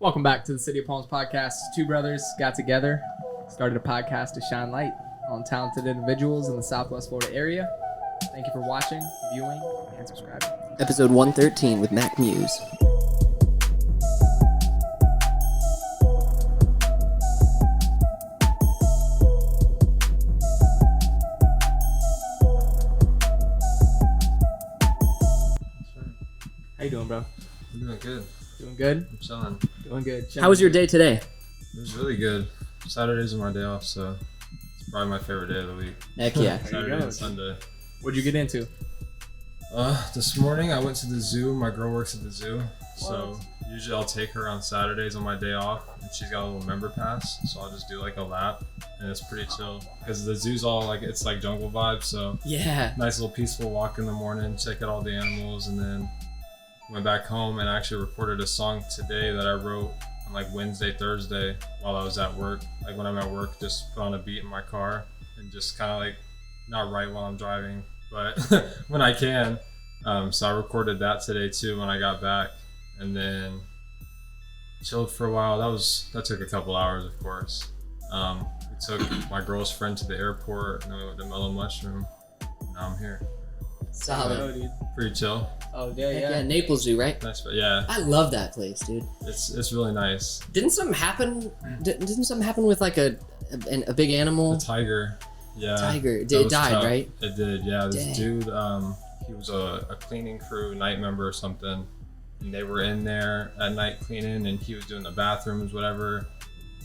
Welcome back to the City of Palms podcast. Two brothers got together, started a podcast to shine light on talented individuals in the Southwest Florida area. Thank you for watching, viewing, and subscribing. Episode 113 with Muse. How you doing, bro? I'm doing good. Doing good? I'm chilling. Doing good. How was your day today? It was really good. Saturdays are my day off, so it's probably my favorite day of the week. Heck yeah. Saturday and Sunday. What'd you get into? This morning I went to the zoo. My girl works at the zoo, so usually I'll take her on Saturdays on my day off, and she's got a little member pass, so I'll just do like a lap, and it's pretty chill because the zoo's all like it's like jungle vibes. So Yeah. nice little peaceful walk in the morning, check out all the animals, and then went back home and actually recorded a song today that I wrote on like Wednesday, Thursday while I was at work. Like when I'm at work, just put on a beat in my car and just kind of like not write while I'm driving, but when I can. So I recorded that today too when I got back, and then chilled for a while. That took a couple hours, of course. We took my girl's friend to the airport, and then we went to Mellow Mushroom. Now I'm here. Solid. Oh, dude. Pretty chill. Oh, Heck yeah. yeah, Naples Zoo, right? Nice, but yeah, I love that place, dude. it's really nice. Didn't something happen? Didn't something happen with like a big animal? The tiger, yeah. Tiger. That It was died, tough. right? It did, yeah. This Dang. dude, he was a cleaning crew night member or something, and they were in there at night cleaning, and he was doing the bathrooms, whatever.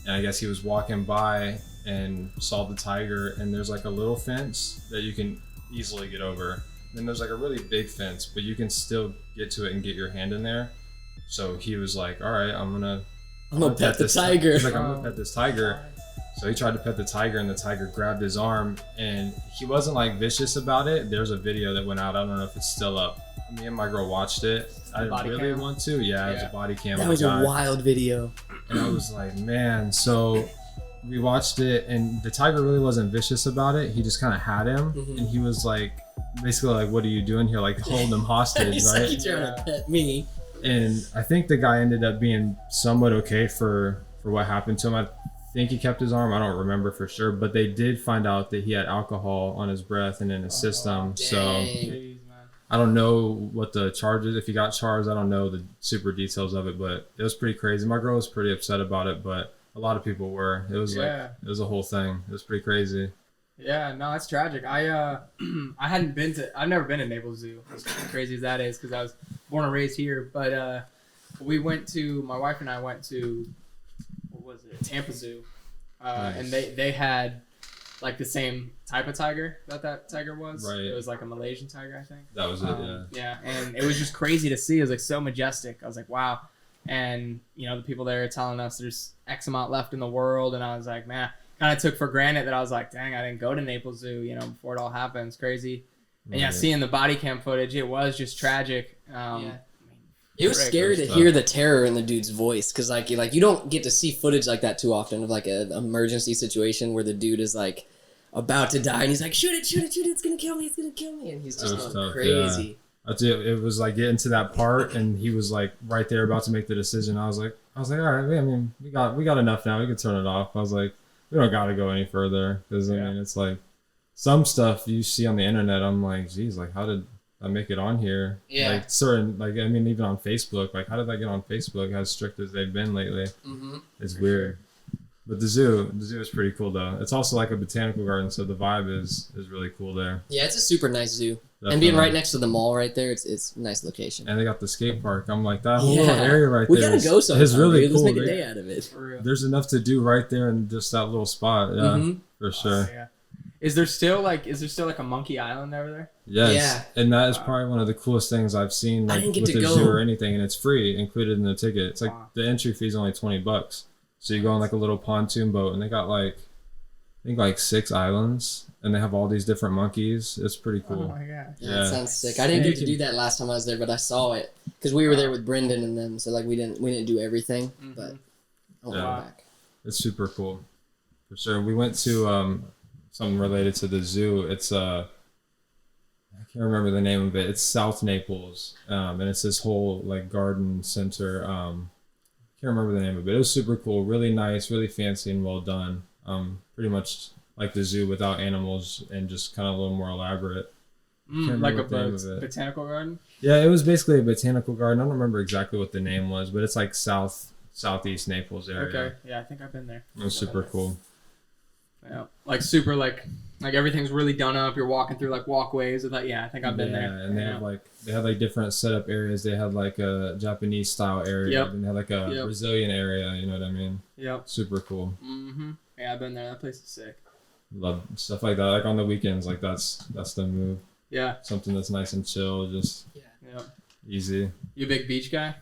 And I guess he was walking by and saw the tiger, and there's like a little fence that you can easily get over. Then there's like a really big fence, but you can still get to it and get your hand in there. So he was like, all right, I'm gonna pet the this tiger. He's like, I'm gonna pet this tiger. So he tried to pet the tiger, and the tiger grabbed his arm, and he wasn't like vicious about it. There's a video that went out. I don't know if it's still up. Me and my girl watched it. I didn't really want to. Yeah, it was a body cam. That was a wild video. And I was like, man. So we watched it, and the tiger really wasn't vicious about it. He just kind of had him, and he was like, basically like, what are you doing here? Like holding him hostage, He's right? like, you're trying to pet me. And I think the guy ended up being somewhat okay for what happened to him. I think he kept his arm. I don't remember for sure, but they did find out that he had alcohol on his breath and in his system. So Jeez, man. I don't know what the charge is. If he got charged, I don't know the super details of it, but it was pretty crazy. My girl was pretty upset about it, but a lot of people were. It was like, it was a whole thing. It was pretty crazy. Yeah, no, it's tragic. I've never been to Naples Zoo, as crazy as that is, because I was born and raised here. But my wife and I went to, what was it, Tampa Zoo, Nice. and they had like the same type of tiger that tiger was. Right. It was like a Malaysian tiger, I think. That was it, yeah. Yeah, and it was just crazy to see. It was like so majestic. I was like, wow. And the people there are telling us there's X amount left in the world, and I was like, man. Kind of took for granted that I was like, dang, I didn't go to Naples Zoo, before it all happened. It's crazy. And yeah, seeing the body cam footage, it was just tragic. It was scary to hear the terror in the dude's voice, because like you don't get to see footage like that too often of like an emergency situation where the dude is like about to die and he's like, shoot it, it's gonna kill me, and he's just going tough, crazy. Yeah. It was like getting to that part, and he was like right there about to make the decision. I was like, all right, I mean, we got enough now. We can turn it off. I was like, we don't got to go any further, because I mean, it's like some stuff you see on the internet. I'm like, geez, like how did I make it on here? Yeah. Like certain, like I mean, even on Facebook, like how did I get on Facebook? As strict as they've been lately, it's weird. But the zoo is pretty cool though. It's also like a botanical garden, so the vibe is really cool there. Yeah, it's a super nice zoo. Definitely. And being right next to the mall right there, it's a nice location. And they got the skate park. I'm like, that whole little area right we there. We gotta go sometime. It's really dude. cool. Let's make a day out of it. For real. There's enough to do right there in just that little spot. Yeah, for sure. Yeah. Is there still like a monkey island over there? Yes. Yeah. And that is probably one of the coolest things I've seen, like with the zoo or anything, and it's free included in the ticket. It's like the entry fee is only $20. So you go on like a little pontoon boat, and they got like I think like 6 islands, and they have all these different monkeys. It's pretty cool. Oh my gosh. Yeah, that sounds sick. I didn't get to do that last time I was there, but I saw it because we were there with Brendan and them. So like we didn't do everything, but I want to go back. It's super cool, for sure. We went to something related to the zoo. It's I can't remember the name of it. It's South Naples, and it's this whole like garden center. can't remember the name of it. It was super cool, really nice, really fancy and well done. Pretty much like the zoo without animals and just kind of a little more elaborate. Like a botanical garden? Yeah, it was basically a botanical garden. I don't remember exactly what the name was, but it's like southeast Naples area. Okay, yeah, I think I've been there. It was super cool. Yeah, like super like everything's really done up. You're walking through like walkways. I think I've been there. And they had like different setup areas. They had like a Japanese style area, and they had like a Brazilian area. You know what I mean? Yep. Super cool. Yeah, I've been there. That place is sick. Love stuff like that. Like on the weekends, like that's the move. Yeah. Something that's nice and chill, just easy. You a big beach guy?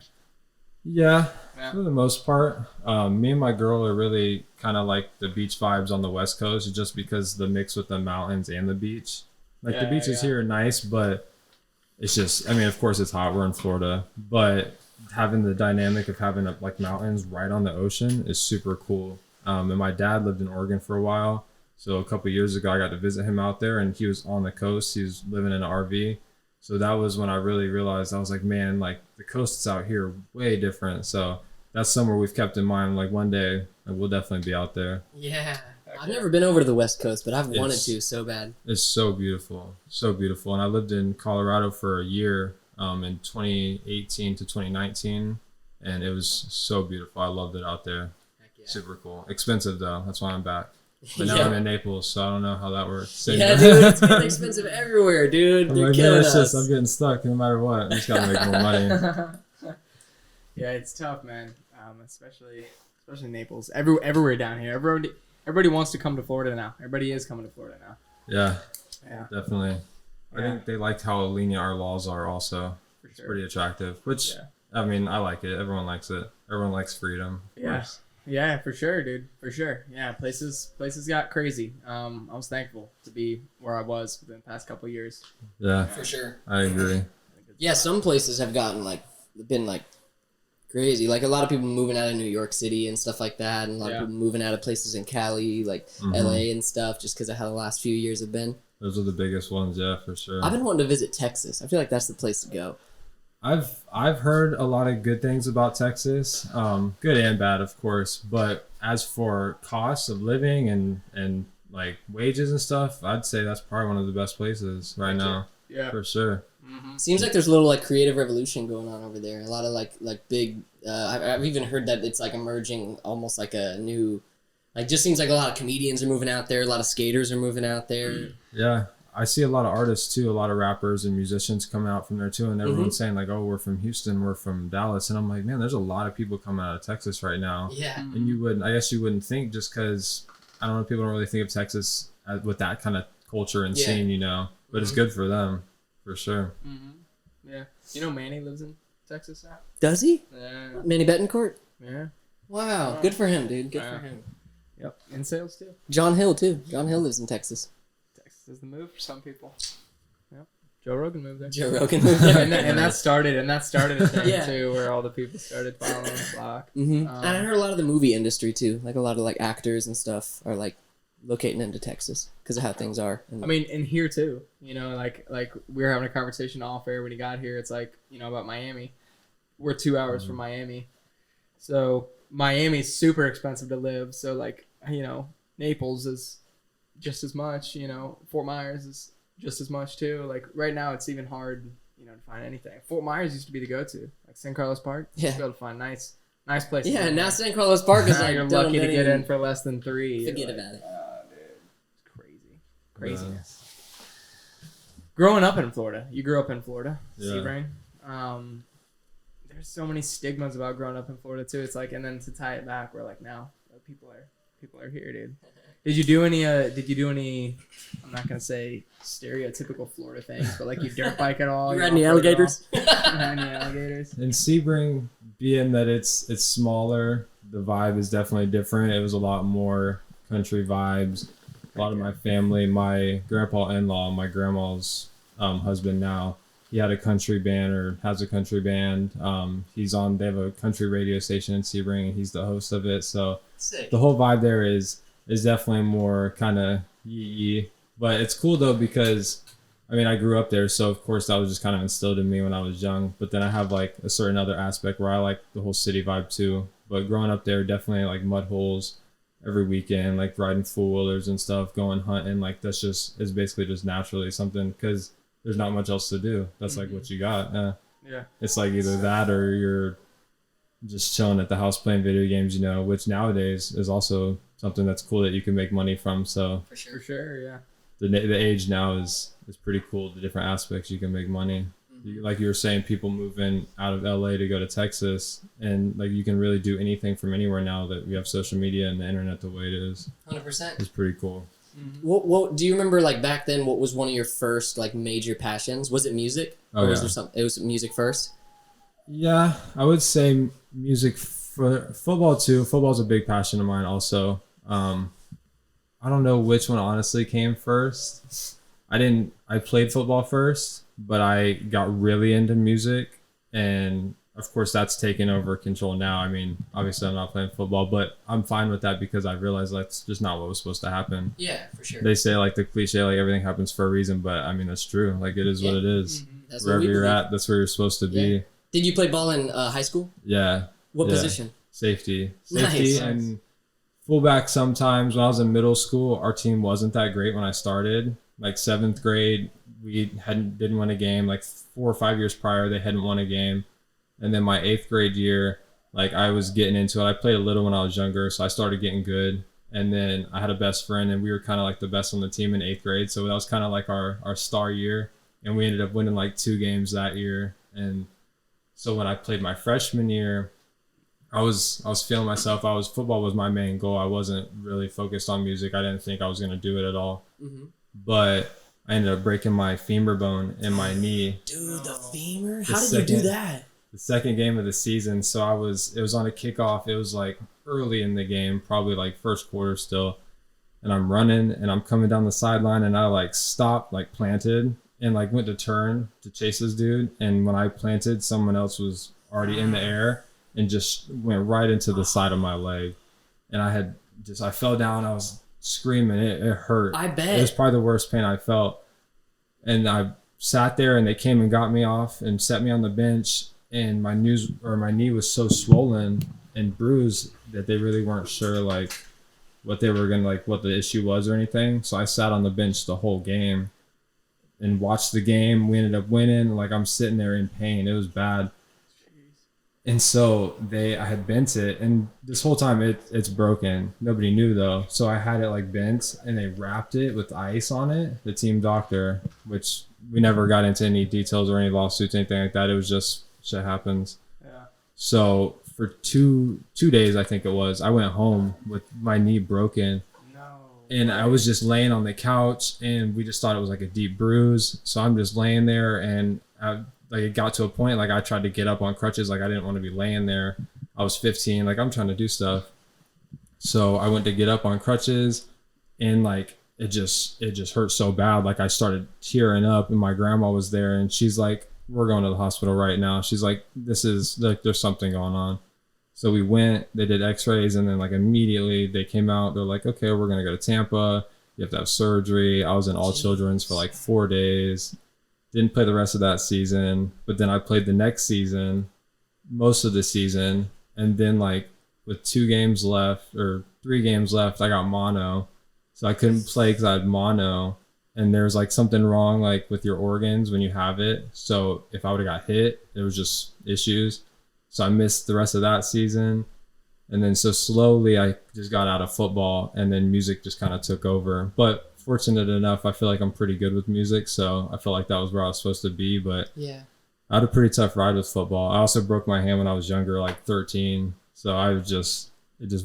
Yeah, for the most part. Me and my girl are really kind of like the beach vibes on the West Coast, just because the mix with the mountains and the beach. Like the beaches here are nice, but it's just, I mean, of course it's hot. We're in Florida, but having the dynamic of having like mountains right on the ocean is super cool. And my dad lived in Oregon for a while. So a couple years ago, I got to visit him out there, and he was on the coast. He was living in an RV. So that was when I really realized, I was like, man, like the coasts out here are way different. So that's somewhere we've kept in mind. Like one day, like, we'll definitely be out there. Yeah. I've never been over to the West Coast, but I've wanted to so bad. It's so beautiful. So beautiful. And I lived in Colorado for a year in 2018 to 2019. And it was so beautiful. I loved it out there. Super cool. Expensive though. That's why I'm back. But now I'm in Naples, so I don't know how that works. Dude, it's getting expensive everywhere, dude. They're killing us. I'm getting stuck no matter what. I just gotta make more money. Yeah, it's tough, man. Especially Naples. Everywhere down here. Everybody wants to come to Florida now. Everybody is coming to Florida now. Yeah, definitely. I think they like how lenient our laws are. Also, it's pretty attractive. Which I mean, I like it. Everyone likes it. Everyone likes freedom. Yeah, for sure, dude. For sure. Yeah, places got crazy. I was thankful to be where I was within the past couple of years. Yeah, for sure. I agree. Yeah, some places have been crazy. Like a lot of people moving out of New York City and stuff like that, and a lot of people moving out of places in Cali, like LA and stuff, just because of how the last few years have been. Those are the biggest ones, yeah, for sure. I've been wanting to visit Texas. I feel like that's the place to go. I've heard a lot of good things about Texas, good and bad, of course. But as for costs of living and like wages and stuff, I'd say that's probably one of the best places right now. Yeah, for sure. Seems like there's a little like creative revolution going on over there. A lot of like big. I've even heard that it's like emerging almost like a new. Like just seems like a lot of comedians are moving out there. A lot of skaters are moving out there. Yeah. I see a lot of artists too, a lot of rappers and musicians coming out from there too, and everyone's saying like, "Oh, we're from Houston, we're from Dallas," and I'm like, man, there's a lot of people coming out of Texas right now. Yeah, and I guess you wouldn't think, just because I don't know, people don't really think of Texas with that kind of culture and scene, you know, but it's good for them, for sure. Yeah, you know, Manny lives in Texas now. Does he? Yeah, Manny Betancourt. Yeah. Wow, good for him, dude. Good for him. Yep, in sales too. John Hill too. John Hill lives in Texas. Is the move for some people. Yep. Joe Rogan moved there. Joe Rogan moved there. and that started a thing too, where all the people started following the block. And I heard a lot of the movie industry too, like a lot of like actors and stuff are like locating into Texas because of how things are. I mean, and here too, you know, like we were having a conversation off air when he got here. It's like, you know, about Miami. We're 2 hours from Miami, so Miami's super expensive to live. So like, you know, Naples is just as much, you know, Fort Myers is just as much too. Like right now it's even hard, you know, to find anything. Fort Myers used to be the go-to, like San Carlos Park. Yeah, be able to find nice places. Yeah, now San Carlos Park is like you're lucky to get in for less than $3. Forget about it. Dude, it's craziness. Growing up in Florida, you grew up in Florida, Sebring. There's so many stigmas about growing up in Florida too. It's like, and then to tie it back, we're like, now people are here, dude. Did you do any? I'm not gonna say stereotypical Florida things, but like you dirt bike at all? You ride any alligators? Any alligators? In Sebring, being that it's smaller, the vibe is definitely different. It was a lot more country vibes. A lot of my family, my grandpa-in-law, my grandma's husband now, he had a country band or has a country band. They have a country radio station in Sebring, and he's the host of it. So the whole vibe there is definitely more kind of yee. But it's cool though, because I mean, I grew up there, so of course that was just kind of instilled in me when I was young. But then I have like a certain other aspect where I like the whole city vibe too. But growing up there, definitely like mud holes every weekend, like riding four-wheelers and stuff, going hunting. Like that's just, it's basically just naturally something because there's not much else to do. That's like what you got. Yeah. It's like either that or you're just chilling at the house playing video games, you know, which nowadays is also something that's cool that you can make money from. So For sure, yeah. the age now is pretty cool. The different aspects you can make money. Like you were saying, people moving out of LA to go to Texas, and like you can really do anything from anywhere now that we have social media and the internet the way it is. 100%. It's pretty cool. What do you remember, like back then, what was one of your first like major passions? Was it music? Oh, or was yeah. there something? It was music first? Yeah, I would say music for football too. Football's a big passion of mine also. I don't know which one honestly came first. I played football first, but I got really into music, and of course that's taken over control now. I mean, obviously I'm not playing football, but I'm fine with that because I realized that's just not what was supposed to happen. Yeah, for sure. They say like the cliche, like everything happens for a reason, but I mean, that's true. Like it is what it is. That's Wherever what we you're believe. at, that's where you're supposed to be. Yeah. Did you play ball in high school? Yeah. What Yeah. position? Safety Nice. and fullback. Sometimes when I was in middle school, our team wasn't that great when I started. Like 7th grade, we didn't win a game. Like 4 or 5 years prior, they hadn't won a game. And then my 8th grade year, like I was getting into it. I played a little when I was younger, so I started getting good. And then I had a best friend, and we were kind of like the best on the team in 8th grade. So that was kind of like our star year. And we ended up winning like 2 games that year. And so when I played my freshman year, I was feeling myself. Football was my main goal. I wasn't really focused on music. I didn't think I was going to do it at all. But I ended up breaking my femur bone in my knee. Dude, the femur? The How did you do that? The second game of the season. So it was on a kickoff. It was like early in the game, probably like first quarter still. And I'm running and I'm coming down the sideline, and I like stopped, like planted, and like went to turn to chase this dude. And when I planted, someone else was already in the air and just went right into the side of my leg. And I fell down. I was screaming. It hurt. I bet. It was probably the worst pain I felt. And I sat there, and they came and got me off and set me on the bench. And my knee was so swollen and bruised that they really weren't sure like what the issue was or anything. So I sat on the bench the whole game and watched the game. We ended up winning. Like I'm sitting there in pain. It was bad. And so I had bent it, and this whole time it's broken. Nobody knew though. So I had it like bent, and they wrapped it with ice on it. The team doctor, which we never got into any details or any lawsuits, anything like that. It was just shit happens. Yeah. So for two days, I think it was, I went home with my knee broken. No. And I was just laying on the couch, and we just thought it was like a deep bruise. So I'm just laying there, and like it got to a point like I tried to get up on crutches. Like I didn't want to be laying there. I was 15. Like I'm trying to do stuff. So I went to get up on crutches, and like it just hurt so bad. Like I started tearing up, and my grandma was there, and she's like, "We're going to the hospital right now." She's like, "This is like there's something going on." So we went. They did X-rays, and then like immediately they came out. They're like, "Okay, we're gonna go to Tampa. You have to have surgery." I was in all children's for like 4 days. Didn't play the rest of that season, but then I played the next season, most of the season, and then like with 2 games left or 3 games left, I got mono, so I couldn't play because I had mono, and there's like something wrong like with your organs when you have it. So if I would have got hit, it was just issues. So I missed the rest of that season, and then so slowly I just got out of football, and then music just kind of took over. But fortunate enough, I feel like I'm pretty good with music, so I feel like that was where I was supposed to be. But yeah, I had a pretty tough ride with football. I also broke my hand when I was younger, like 13. So it just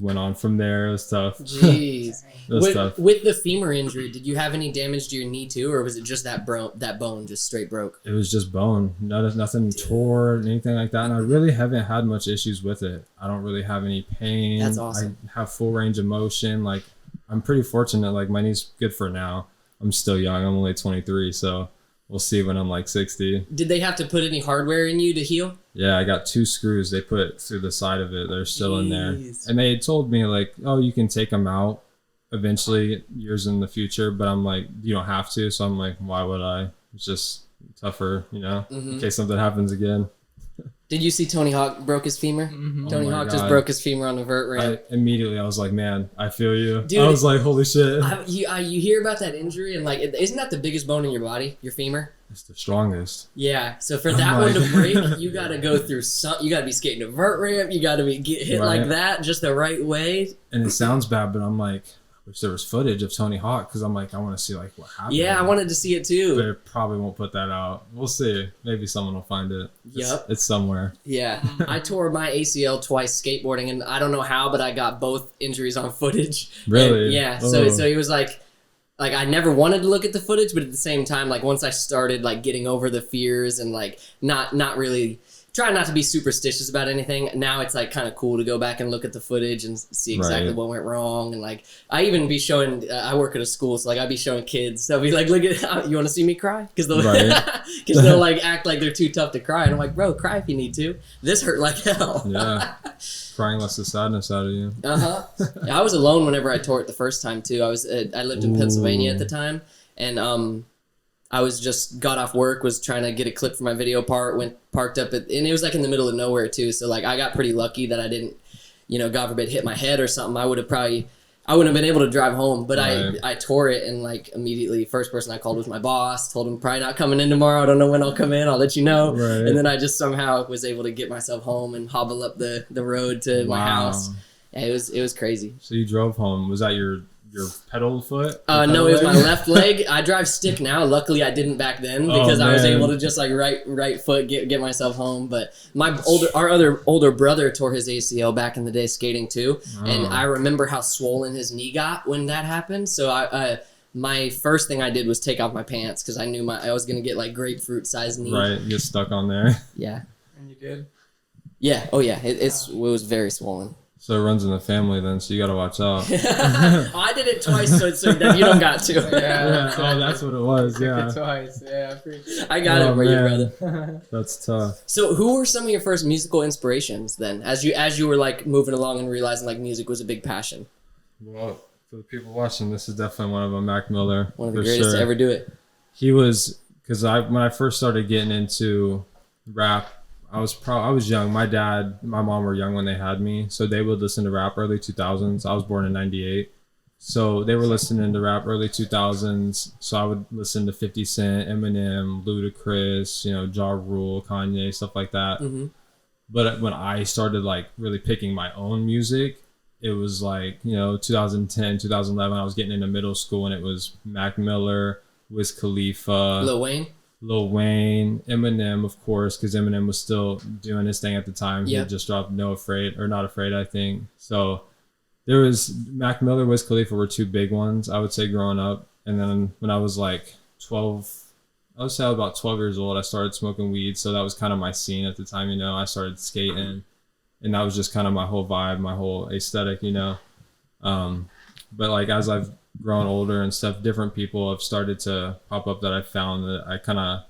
went on from there. It was tough. Jeez. It was tough. With the femur injury, did you have any damage to your knee too, or was it just that bone just straight broke? It was just bone. Nothing tore or anything like that. And I really haven't had much issues with it. I don't really have any pain. That's awesome. I have full range of motion. Like I'm pretty fortunate. Like my knee's good for now. I'm still young. I'm only 23, so we'll see when I'm like 60. Did they have to put any hardware in you to heal? Yeah, I got 2 screws they put through the side of it. They're still in there. And they had told me like, oh, you can take them out eventually years in the future, but I'm like, you don't have to. So I'm like, why would I? It's just tougher, in case something happens again. Did you see Tony Hawk broke his femur? Mm-hmm. Tony Hawk just broke his femur on the vert ramp. I was like, man, I feel you. Dude, I was like, holy shit. You hear about that injury and like, isn't that the biggest bone in your body, your femur? It's the strongest. Yeah. So for that one to break, you got to go through you got to be skating a vert ramp. You got to get hit like that just the right way. And it sounds bad, but I'm like, I wish there was footage of Tony Hawk because I'm like, I want to see like what happened. Yeah, I wanted to see it too. They probably won't put that out. We'll see. Maybe someone will find it. It's somewhere. Yeah. I tore my ACL twice skateboarding, and I don't know how, but I got both injuries on footage. Really? And yeah. So it was like I never wanted to look at the footage, but at the same time, like once I started like getting over the fears and like not really trying not to be superstitious about anything, now it's like kind of cool to go back and look at the footage and see exactly what went wrong. And like I even be showing I work at a school, so like I'd be showing kids, I'll be like, look at you want to see me cry, because they'll like act like they're too tough to cry, and I'm like, bro, cry if you need to, this hurt like hell. Yeah. Crying lets the sadness out of you. I was alone whenever I tore it the first time too. I lived in Pennsylvania at the time, and I was just got off work, was trying to get a clip for my video part, went parked up and it was like in the middle of nowhere too. So like I got pretty lucky that I didn't, God forbid, hit my head or something. I wouldn't have been able to drive home, but I tore it, and like immediately first person I called was my boss, told him probably not coming in tomorrow. I don't know when I'll come in. I'll let you know. Right. And then I just somehow was able to get myself home and hobble up the road to my house. Yeah, it was crazy. So you drove home. Was that your pedal foot? No, it was my left leg. I drive stick now. Luckily, I didn't back then because I was able to just like right foot get myself home. But our other older brother tore his ACL back in the day skating too, and I remember how swollen his knee got when that happened. So my first thing I did was take off my pants because I knew I was gonna get like grapefruit sized knee. Right, get stuck on there. Yeah. And you did? Yeah. Oh yeah. It was very swollen. So it runs in the family then, so you got to watch out. I did it twice, so that you don't got to. Yeah. Oh, that's what it was. Yeah. Twice. Yeah. I got it for you, brother. That's tough. So, who were some of your first musical inspirations then, as you were like moving along and realizing like music was a big passion? Well, for the people watching, this is definitely one of them. Mac Miller, one of the greatest to ever do it. He was, because when I first started getting into rap, I was young. My dad, my mom were young when they had me, so they would listen to rap early 2000s. I was born in 98. So they were listening to rap early 2000s. So I would listen to 50 Cent, Eminem, Ludacris, Ja Rule, Kanye, stuff like that. Mm-hmm. But when I started like really picking my own music, it was like, 2010, 2011, I was getting into middle school, and it was Mac Miller, Wiz Khalifa, Lil Wayne, Eminem, of course, because Eminem was still doing his thing at the time. Yep. He had just dropped Not Afraid, I think. So there was Mac Miller, Wiz Khalifa were two big ones, I would say, growing up. And then when I was like 12, I would say I was about 12 years old, I started smoking weed. So that was kind of my scene at the time, I started skating. And that was just kind of my whole vibe, my whole aesthetic, But like as I've grown older and stuff, different people have started to pop up that I found that I kind of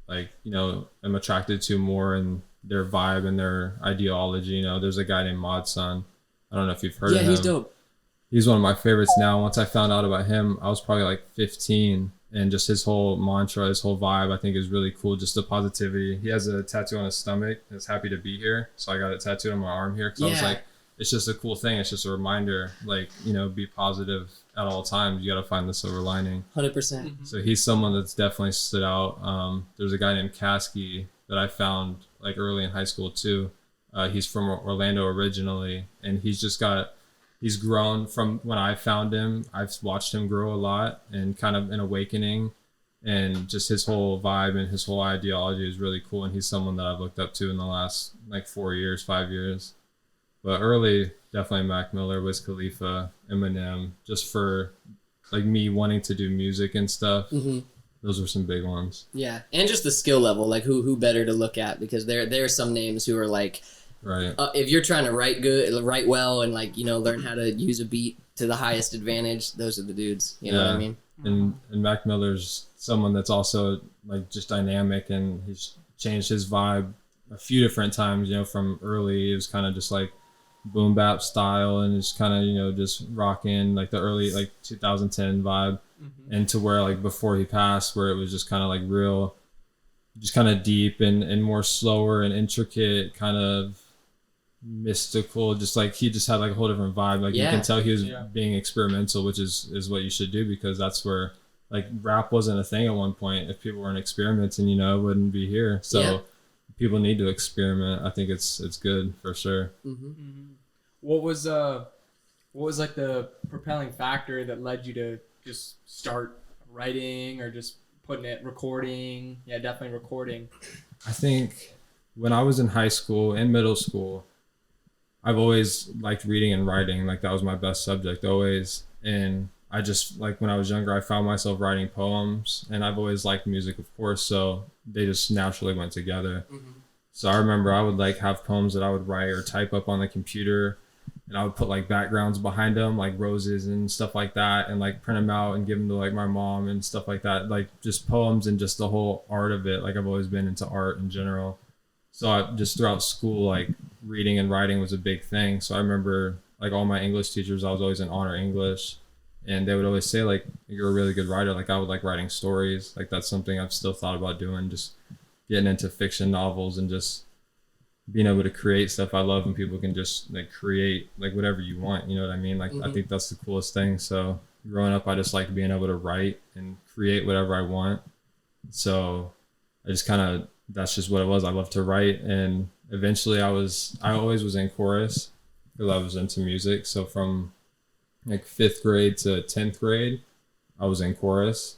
like, am attracted to more in their vibe and their ideology. There's a guy named Mod Sun. I don't know if you've heard of him. Yeah, he's dope. He's one of my favorites now. Once I found out about him, I was probably like 15, and just his whole mantra, his whole vibe, I think is really cool. Just the positivity. He has a tattoo on his stomach. It's happy to be here. So I got it tattooed on my arm here because I was like, it's just a cool thing. It's just a reminder, like, be positive at all times. You got to find the silver lining. 100%. Mm-hmm. So he's someone that's definitely stood out. There's a guy named Kasky that I found like early in high school too. He's from Orlando originally, and he's grown from when I found him. I've watched him grow a lot and kind of an awakening, and just his whole vibe and his whole ideology is really cool. And he's someone that I've looked up to in the last like 5 years. But early, definitely Mac Miller, Wiz Khalifa, Eminem, just for like me wanting to do music and stuff. Mm-hmm. Those were some big ones. Yeah, and just the skill level, like who better to look at, because there are some names who are like, right. If you're trying to write well, and like learn how to use a beat to the highest advantage, those are the dudes. You know what I mean? And Mac Miller's someone that's also like just dynamic, and he's changed his vibe a few different times. From early, it was kind of just like boom bap style, and it's kind of just rocking like the early like 2010 vibe, mm-hmm. and to where like before he passed, where it was just kind of like real just kind of deep and more slower and intricate, kind of mystical. Just like he just had like a whole different vibe. Like you can tell he was being experimental, which is what you should do, because that's where like rap wasn't a thing at one point. If people weren't experimenting, you know, it wouldn't be here. So people need to experiment. I think it's good for sure. What was like the propelling factor that led you to just start writing or just recording? Yeah, definitely recording. I think when I was in high school and middle school, I've always liked reading and writing. Like that was my best subject always. And I just, like when I was younger, I found myself writing poems, and I've always liked music, of course. So they just naturally went together. So I remember I would like have poems that I would write or type up on the computer, and I would put like backgrounds behind them, like roses and stuff like that, and like print them out and give them to like my mom and stuff like that. Like just poems and just the whole art of it. Like I've always been into art in general. So I just throughout school, like reading and writing was a big thing. So I remember like all my English teachers, I was always in honor English, and they would always say like, you're a really good writer. Like I would like writing stories. Like that's something I've still thought about doing, just getting into fiction novels and just being able to create stuff. I love when people can just like create like whatever you want, you know what I mean? Like I think that's the coolest thing. So growing up, I just liked being able to write and create whatever I want. So I just kind of, that's just what it was. I love to write, and eventually I always was in chorus because I was into music. So from like 5th grade to 10th grade, I was in chorus,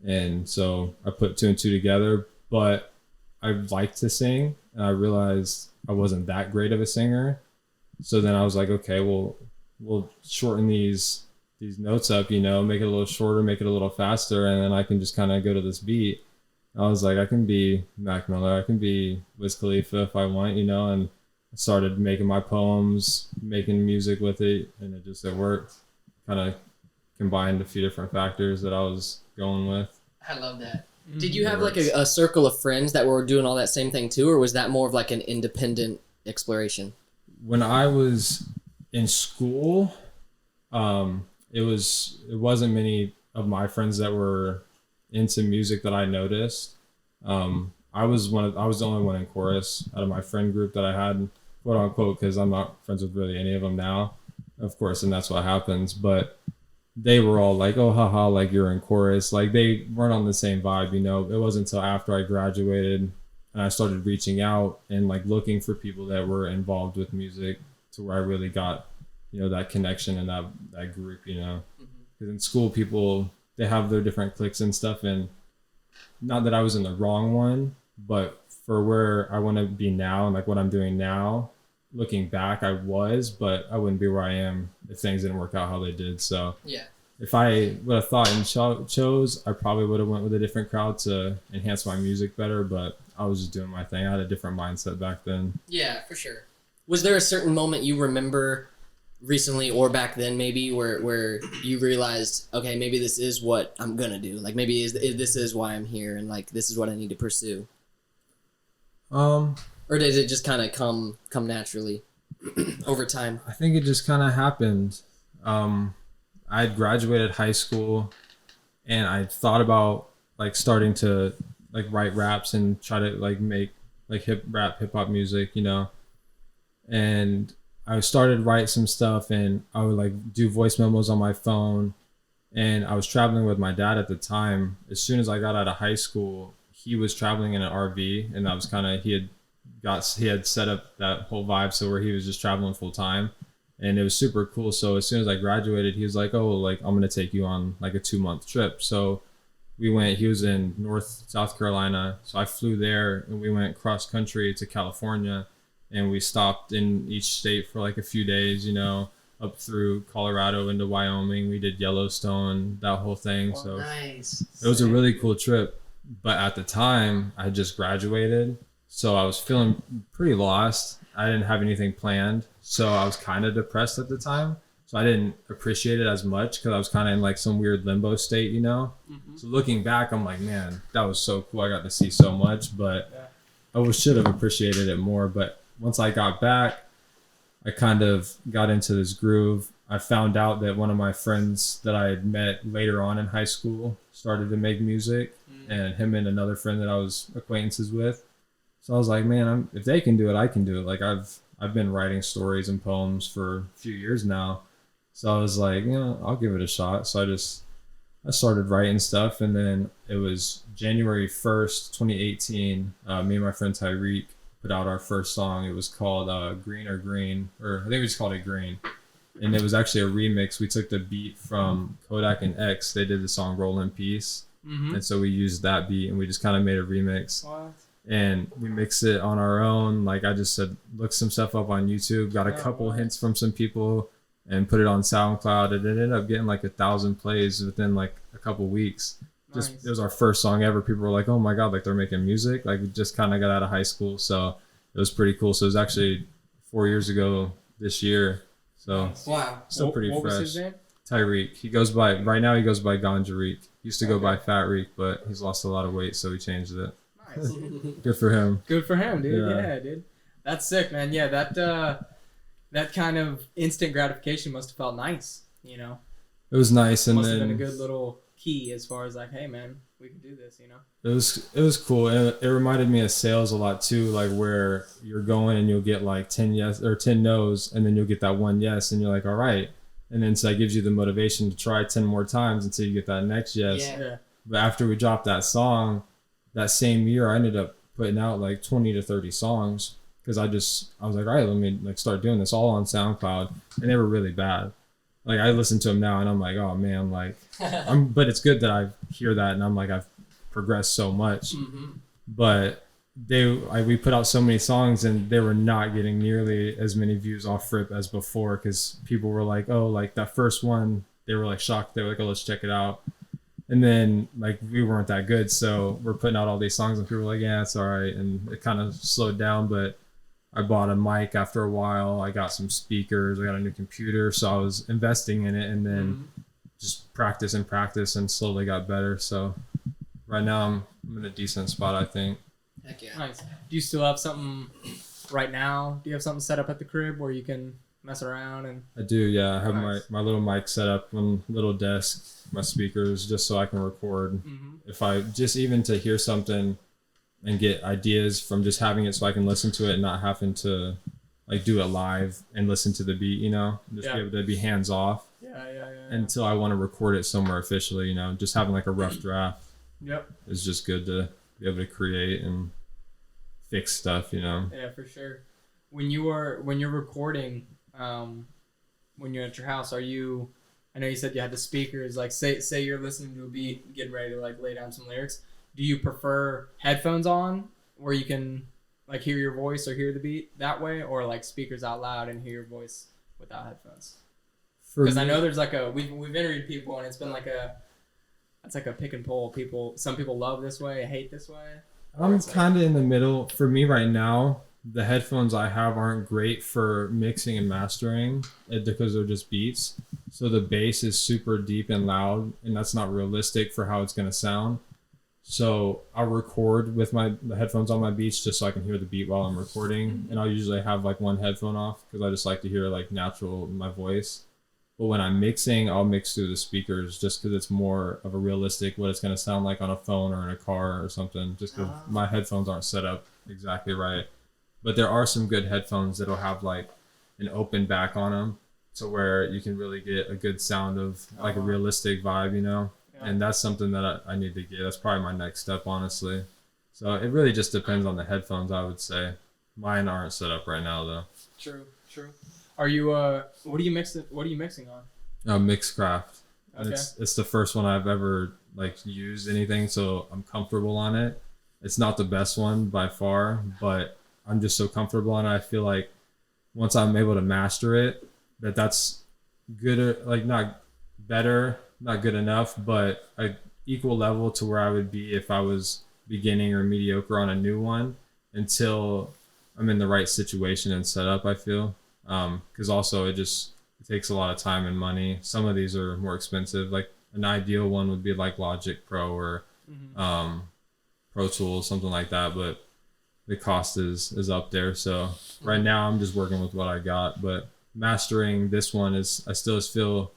and so I put 2 and 2 together. But I liked to sing, and I realized I wasn't that great of a singer. So then I was like, okay, well, we'll shorten these notes up, you know, make it a little shorter, make it a little faster, and then I can just kind of go to this beat. I was like, I can be Mac Miller, I can be Wiz Khalifa if I want, you know, and I started making my poems, making music with it, and it worked. Kind of combined a few different factors that I was going with. I love that. Did you have like a circle of friends that were doing all that same thing too, or was that more of like an independent exploration? When I was in school, it wasn't many of my friends that were into music that I noticed. I was the only one in chorus out of my friend group that I had, quote unquote, because I'm not friends with really any of them now, of course, and that's what happens. But they were all like, oh, haha, like you're in chorus. Like they weren't on the same vibe, you know. It wasn't until after I graduated and I started reaching out and like looking for people that were involved with music to where I really got, you know, that connection and that group, you know. Because in school, people, they have their different cliques and stuff, and not that I was in the wrong one, but for where I want to be now and like what I'm doing now, looking back, I was, but I wouldn't be where I am if things didn't work out how they did. So yeah, if I would have thought and chose, I probably would have went with a different crowd to enhance my music better, but I was just doing my thing. I had a different mindset back then. Yeah, for sure. Was there a certain moment you remember recently or back then maybe where you realized, okay, maybe this is what I'm gonna do, like maybe this is why I'm here, and like this is what I need to pursue? Or did it just kind of come naturally over time? I think it just kind of happened. I had graduated high school, and I thought about like starting to like write raps and try to like make like hip hop music, you know. And I started write some stuff, and I would like do voice memos on my phone. And I was traveling with my dad at the time. As soon as I got out of high school, he was traveling in an RV, and that was kind of, he had set up that whole vibe so where he was just traveling full time, and it was super cool. So as soon as I graduated, he was like, oh, like I'm gonna take you on like a 2-month trip. So we went, he was in South Carolina, so I flew there, and we went cross country to California, and we stopped in each state for like a few days, you know, up through Colorado into Wyoming. We did Yellowstone, that whole thing. Oh, so nice. It was a really cool trip. But at the time, I just graduated, so I was feeling pretty lost. I didn't have anything planned, so I was kind of depressed at the time. So I didn't appreciate it as much because I was kind of in like some weird limbo state, you know? So looking back, I'm like, man, that was so cool. I got to see so much, but I should have appreciated it more. But once I got back, I kind of got into this groove, I found out that one of my friends that I had met later on in high school started to make music, and him and another friend that I was acquaintances with. So I was like, man, if they can do it, I can do it. Like I've been writing stories and poems for a few years now. So I was like, I'll give it a shot. So I started writing stuff, and then it was January 1st, 2018. Me and my friend Tyreek put out our first song. It was called Green or Green, or I think we just called it Green. And it was actually a remix. We took the beat from Kodak and X. They did the song Roll in Peace. And so we used that beat and we just kind of made a remix. What? And we mixed it on our own. Like I just said, look some stuff up on YouTube, got a couple hints from some people, and put it on SoundCloud. And it ended up getting like 1,000 plays within like a couple weeks. Nice. It was our first song ever. People were like, oh my God, like they're making music. Like we just kind of got out of high school. So it was pretty cool. So it was actually 4 years ago this year. So wow, still pretty what fresh. Was his name? Tyreek. He goes by right now. He goes by Ganjareek. He used to go by Fat Reek, but he's lost a lot of weight, so he changed it. Nice. Good for him. Good for him, dude. Yeah, dude. That's sick, man. Yeah, that kind of instant gratification must have felt nice. You know. It was nice, and must then have been a good little key as far as like, hey, man, we can do this. You know. It was cool. It reminded me of sales a lot too, like where you're going and you'll get like 10 yes or 10 no's, and then you'll get that one yes, and you're like, all right, and then so that gives you the motivation to try 10 more times until you get that next yes. Yeah. But after we dropped that song, that same year, I ended up putting out like 20 to 30 songs because I was like, all right, let me like start doing this all on SoundCloud, and they were really bad. Like I listen to them now and I'm like, oh man, like but it's good that I hear that and I'm like, I've progressed so much. But we put out so many songs and they were not getting nearly as many views off Rip as before because people were like, oh, like that first one, they were like shocked. They were like, oh, let's check it out. And then like we weren't that good, so we're putting out all these songs and people were like, yeah, it's all right. And it kind of slowed down, but I bought a mic after a while. I got some speakers. I got a new computer. So I was investing in it and then just practice and slowly got better. So right now I'm in a decent spot, I think. Heck yeah. Nice. Do you still have something right now? Do you have something set up at the crib where you can mess around? And I do, yeah. I have my little mic set up on little desk, my speakers, just so I can record. If I just even to hear something and get ideas from just having it so I can listen to it and not having to like do it live and listen to the beat, you know, just be able to be hands off until I want to record it somewhere officially, you know, just having like a rough draft is just good to be able to create and fix stuff, you know. Yeah, for sure. When you're recording, when you're at your house, I know you said you had the speakers, like say you're listening to a beat, getting ready to like lay down some lyrics. Do you prefer headphones on where you can like hear your voice or hear the beat that way, or like speakers out loud and hear your voice without headphones? Because I know there's like we've interviewed people and it's been like it's like a pick and pull. Some people love this way, hate this way. I'm kind of in the middle. For me right now, the headphones I have aren't great for mixing and mastering because they're just beats. So the bass is super deep and loud, and that's not realistic for how it's going to sound. So I'll record with the headphones on my beats just so I can hear the beat while I'm recording. And I'll usually have like one headphone off because I just like to hear like natural my voice. But when I'm mixing, I'll mix through the speakers just because it's more of a realistic what it's going to sound like on a phone or in a car or something. Just because my headphones aren't set up exactly right. But there are some good headphones that'll have like an open back on them, to where you can really get a good sound of like a realistic vibe, you know. And that's something that I need to get. That's probably my next step, honestly. So it really just depends on the headphones, I would say. Mine aren't set up right now, though. True. Are you what are you mixing on? Mixcraft. Okay. It's the first one I've ever like used anything, so I'm comfortable on it. It's not the best one by far, but I'm just so comfortable on it. I feel like once I'm able to master it, that's good, like not better, not good enough, but a equal level to where I would be if I was beginning or mediocre on a new one, until I'm in the right situation and setup, I feel. Because also it takes a lot of time and money. Some of these are more expensive. Like an ideal one would be like Logic Pro or Pro Tools, something like that, but the cost is up there. So right now I'm just working with what I got, but mastering this one I still feel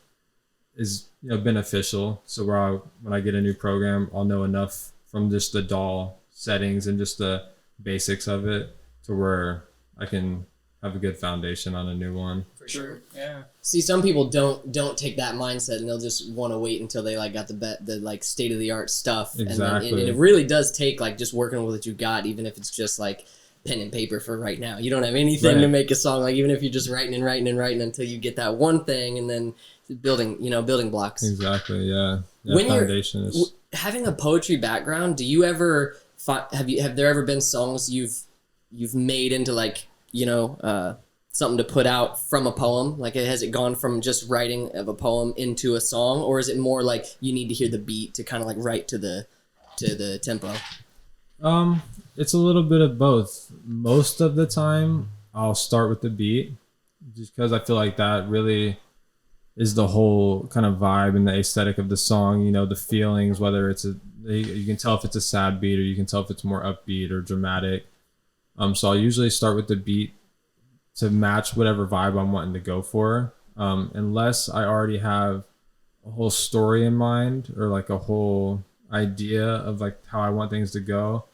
is beneficial. So when I get a new program, I'll know enough from just the DAW settings and just the basics of it to where I can have a good foundation on a new one. For sure. Yeah. See, some people don't take that mindset, and they'll just want to wait until they like got the like state of the art stuff. Exactly. And it really does take like just working with what you got, even if it's just like pen and paper for right now. You don't have anything to make a song. Like even if you're just writing until you get that one thing, and then building blocks. Exactly. Yeah. When foundation is having a poetry background. Do you ever have there ever been songs you've made into like something to put out from a poem? Like has it gone from just writing of a poem into a song, or is it more like you need to hear the beat to kind of like write to the tempo? It's a little bit of both. Most of the time I'll start with the beat just because I feel like that really is the whole kind of vibe and the aesthetic of the song, the feelings, whether you can tell if it's a sad beat or you can tell if it's more upbeat or dramatic. So I'll usually start with the beat to match whatever vibe I'm wanting to go for. Unless I already have a whole story in mind or like a whole idea of like how I want things to go.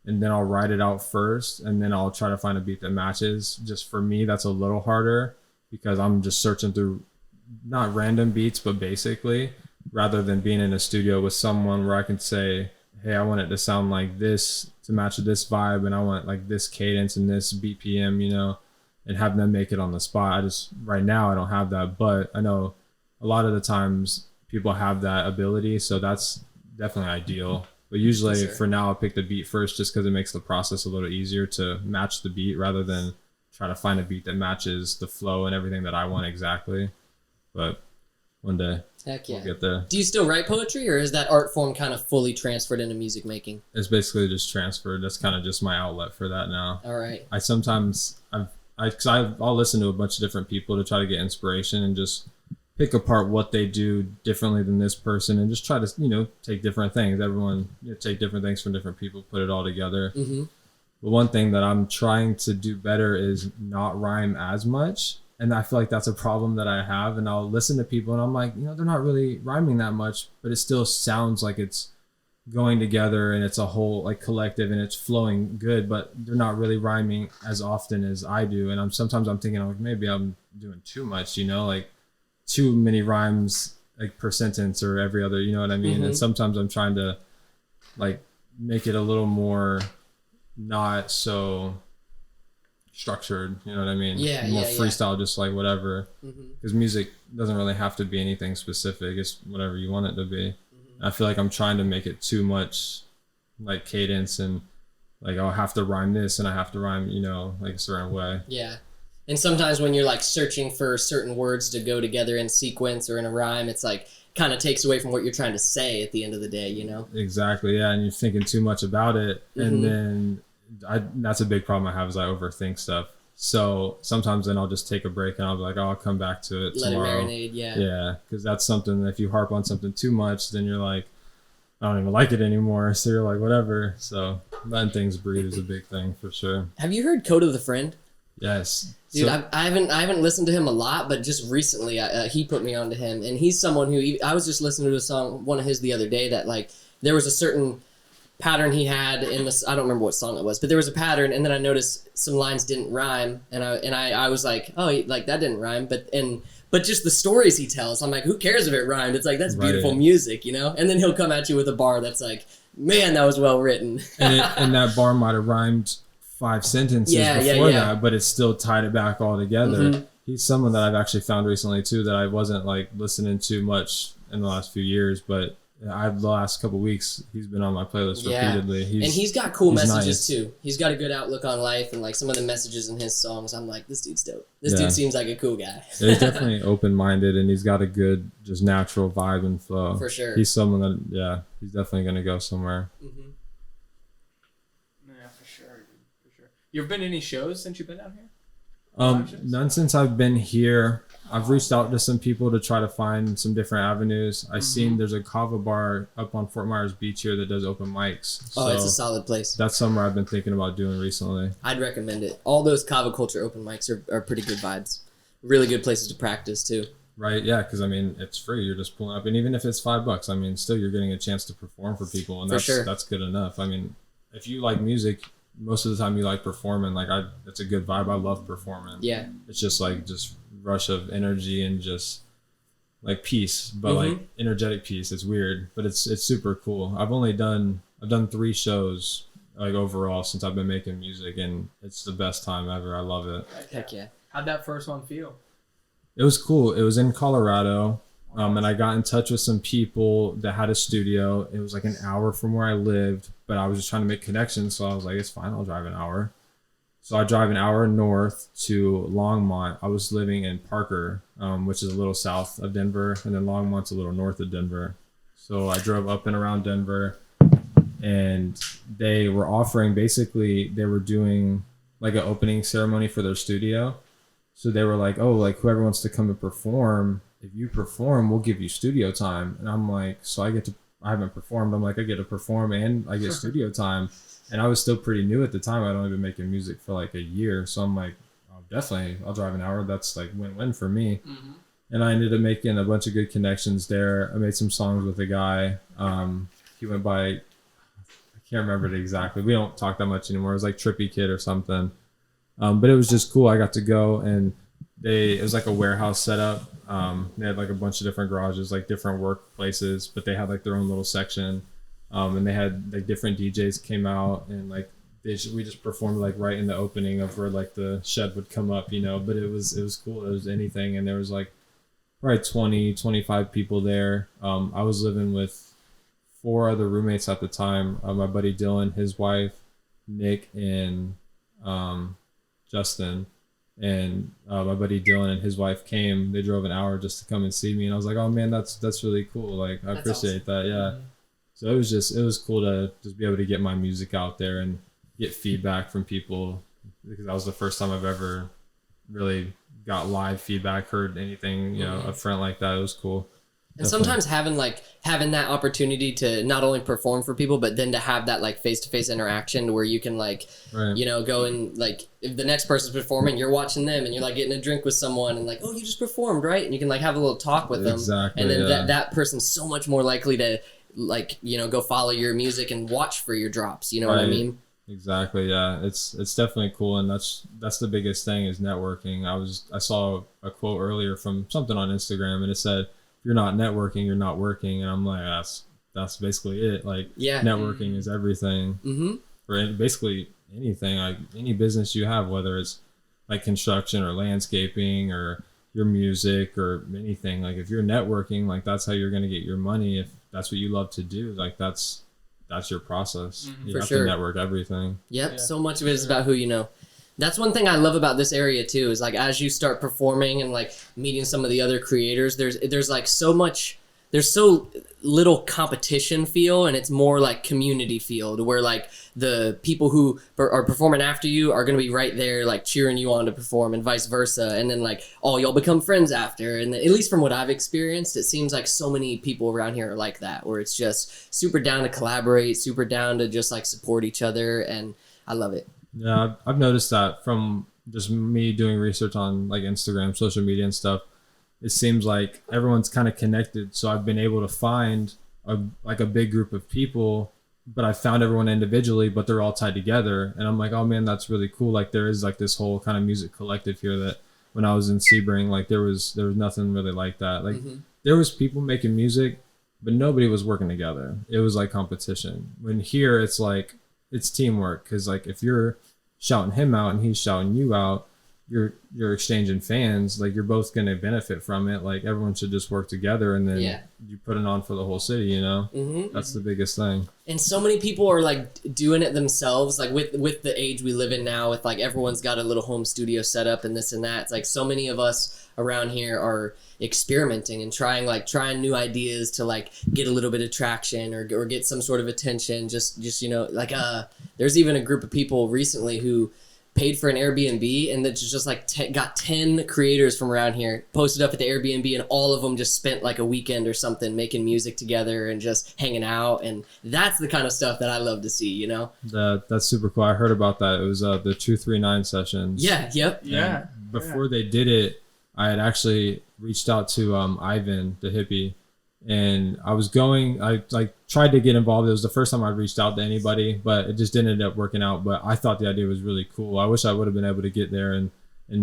And then I'll write it out first, and then I'll try to find a beat that matches. Just for me, that's a little harder because I'm just searching through not random beats, but basically, rather than being in a studio with someone where I can say, hey, I want it to sound like this to match this vibe, and I want like this cadence and this BPM, and have them make it on the spot. Right now, I don't have that, but I know a lot of the times people have that ability, so that's definitely ideal. But usually for now, I'll pick the beat first just because it makes the process a little easier to match the beat rather than try to find a beat that matches the flow and everything that I want exactly. But one day, heck yeah, we'll get there. Do you still write poetry, or is that art form kind of fully transferred into music making? It's basically just transferred. That's kind of just my outlet for that now. All right. I'll listen to a bunch of different people to try to get inspiration and just pick apart what they do differently than this person and just try to, take different things. Everyone take different things from different people, put it all together. Mm-hmm. But one thing that I'm trying to do better is not rhyme as much. And I feel like that's a problem that I have. And I'll listen to people and I'm like, they're not really rhyming that much, but it still sounds like it's going together and it's a whole like collective and it's flowing good, but they're not really rhyming as often as I do. And sometimes I'm thinking like maybe I'm doing too much, like too many rhymes like per sentence or every other, you know what I mean? Mm-hmm. And sometimes I'm trying to like make it a little more not so structured, you know what I mean? More freestyle, just like whatever. Because music doesn't really have to be anything specific. It's whatever you want it to be. I feel like I'm trying to make it too much like cadence and like I'll have to rhyme this and I have to rhyme, like a certain way. Yeah. And sometimes when you're like searching for certain words to go together in sequence or in a rhyme, it's like kind of takes away from what you're trying to say at the end of the day, Exactly, yeah. And you're thinking too much about it. And then that's a big problem I have is I overthink stuff. So sometimes then I'll just take a break and I'll be like, I'll come back to it tomorrow. Let it marinate, yeah. Yeah, because that's something that if you harp on something too much, then you're like, I don't even like it anymore. So you're like, whatever. So letting things breathe is a big thing for sure. Have you heard Code of the Friend? Yes. Dude, I haven't listened to him a lot, but just recently he put me onto him, and he's someone who I was just listening to a song, one of his the other day, that like there was a certain pattern he had in this. I don't remember what song it was, but there was a pattern, and then I noticed some lines didn't rhyme, and I was like, oh, like that didn't rhyme, but just the stories he tells, I'm like, who cares if it rhymed? It's like that's beautiful music, And then he'll come at you with a bar that's like, man, that was well written, and that bar might have rhymed 5 sentences before that, but it still tied it back all together. Mm-hmm. He's someone that I've actually found recently too that I wasn't like listening to much in the last few years, but the last couple of weeks he's been on my playlist repeatedly. He's got cool messages too. He's got a good outlook on life, and like some of the messages in his songs, I'm like, this dude's dope. This dude seems like a cool guy. He's definitely open-minded, and he's got a good, just natural vibe and flow. For sure. He's someone that, he's definitely gonna go somewhere. Mm-hmm. For sure. You ever been to any shows since you've been down here? None since I've been here. I've reached out to some people to try to find some different avenues. I've seen there's a kava bar up on Fort Myers Beach here that does open mics. So it's a solid place. That's somewhere I've been thinking about doing recently. I'd recommend it. All those kava culture open mics are pretty good vibes. really good places to practice too. Right, yeah, because I mean it's free. You're just pulling up, and even if it's $5, I mean, still you're getting a chance to perform for people, and that's good enough. I mean, if you like music, most of the time you like performing. Like it's a good vibe. I love performing. Yeah, it's just like rush of energy and just like peace, but like energetic peace. It's weird, but it's super cool. I've done 3 shows like overall since I've been making music, and it's the best time ever. I love it. Heck yeah! How'd that first one feel? It was cool. It was in Colorado, and I got in touch with some people that had a studio. It was like an hour from where I lived, but I was just trying to make connections, so I was like, it's fine, I'll drive an hour. So I drive an hour north to Longmont. I was living in Parker, which is a little south of Denver, and then Longmont's a little north of Denver. So I drove up and around Denver, and they were offering, basically, they were doing like an opening ceremony for their studio. So they were like, oh, like whoever wants to come and perform, if you perform, we'll give you studio time. And I'm like, so I haven't performed. I'm like, I get to perform and I get studio time. And I was still pretty new at the time. I'd only been making music for like a year. So I'm like, I'll drive an hour. That's like win-win for me. Mm-hmm. And I ended up making a bunch of good connections there. I made some songs with a guy. He went by, I can't remember it exactly. We don't talk that much anymore. It was like Trippy Kid or something. But it was just cool. I got to go, and it was like a warehouse setup. They had like a bunch of different garages, like different workplaces, but they had like their own little section. And they had like different DJs came out, and like we just performed like right in the opening of where like the shed would come up, but it was cool. It was anything. And there was like probably 20, 25 people there. I was living with 4 other roommates at the time. My buddy Dylan, his wife, Nick, and Justin, and my buddy Dylan and his wife came. They drove an hour just to come and see me, and I was like, oh man, that's really cool. Like I appreciate that. Yeah. So it was cool to just be able to get my music out there and get feedback from people, because that was the first time I've ever really got live feedback, heard anything up front like that. It was cool. And sometimes having that opportunity to not only perform for people, but then to have that like face-to-face interaction where you can like, go and like, if the next person's performing, you're watching them and you're like getting a drink with someone and like, oh, you just performed, right? And you can like have a little talk with them. Exactly. And then that person's so much more likely to like, go follow your music and watch for your drops. You know what I mean? Exactly. Yeah. It's definitely cool. And that's the biggest thing is networking. I saw a quote earlier from something on Instagram, and it said, if you're not networking, you're not working. And I'm like, that's basically it. Like, networking is everything for basically anything, like any business you have, whether it's like construction or landscaping or your music or anything. Like if you're networking, like that's how you're going to get your money. If that's what you love to do, like that's your process. You have to network everything. Yep. Yeah. So much of it is about who you know. That's one thing I love about this area too, is like as you start performing and like meeting some of the other creators, there's like there's so little competition feel, and it's more like community feel, to where like the people who are performing after you are going to be right there like cheering you on to perform, and vice versa. And then like y'all become friends after. And at least from what I've experienced, it seems like so many people around here are like that, where it's just super down to collaborate, super down to just like support each other. And I love it. Yeah, I've noticed that from just me doing research on like Instagram, social media and stuff. It seems like everyone's kind of connected. So I've been able to find a big group of people, but I found everyone individually, but they're all tied together. And I'm like, oh man, that's really cool. Like there is like this whole kind of music collective here that when I was in Sebring, like there was nothing really like that. Like there was people making music, but nobody was working together. It was like competition. When here it's like, it's teamwork. Cause like if you're shouting him out and he's shouting you out, you're exchanging fans. Like you're both going to benefit from it. Like everyone should just work together, and then you put it on for the whole city, That's the biggest thing. And so many people are like doing it themselves, like with the age we live in now, with like everyone's got a little home studio set up and this and that. It's like so many of us around here are experimenting and trying new ideas to like get a little bit of traction or get some sort of attention. Just there's even a group of people recently who paid for an Airbnb, and that's just like got 10 creators from around here posted up at the Airbnb, and all of them just spent like a weekend or something making music together and just hanging out. And that's the kind of stuff that I love to see, That's super cool. I heard about that. It was the 239 sessions. Yeah. Yep. And before they did it, I had actually reached out to Ivan, the hippie, and I like tried to get involved. It was the first time I reached out to anybody, but it just didn't end up working out. But I thought the idea was really cool. I wish I would have been able to get there and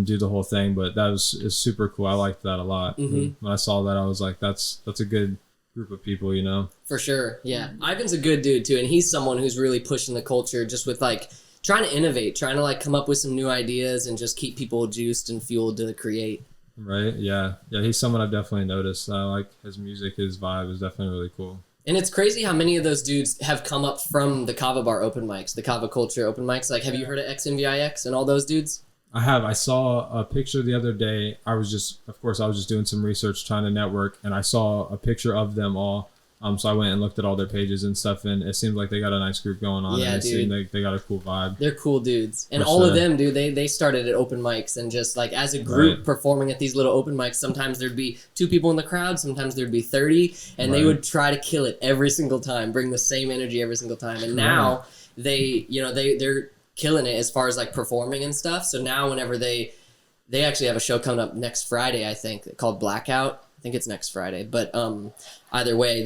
do the whole thing, but is super cool. I liked that a lot. Mm-hmm. When I saw that, I was like, that's a good group of people, you know? For sure, yeah. Ivan's a good dude too, and he's someone who's really pushing the culture just with like trying to innovate, trying to like come up with some new ideas and just keep people juiced and fueled to create. Right, yeah. He's someone I've definitely noticed. I like his music, his vibe is definitely really cool. And it's crazy how many of those dudes have come up from the Kava Bar open mics, the Kava Culture open mics. Like, have you heard of XNVIX and all those dudes? I have. I saw a picture the other day. I was just doing some research trying to network, and I saw a picture of them all. So I went and looked at all their pages and stuff, and it seemed like they got a nice group going on. Yeah, and it dude. seemed like they got a cool vibe. They're cool dudes. And For all of sure. them, dude, they started at open mics and just like as a group Right. performing at these little open mics. Sometimes there'd be 2 people in the crowd, sometimes there'd be 30, and they Right. would try to kill it every single time, bring the same energy every single time. And now they're killing it as far as like performing and stuff. So now whenever they actually have a show coming up next Friday, I think, called Blackout. I think it's next Friday, but either way,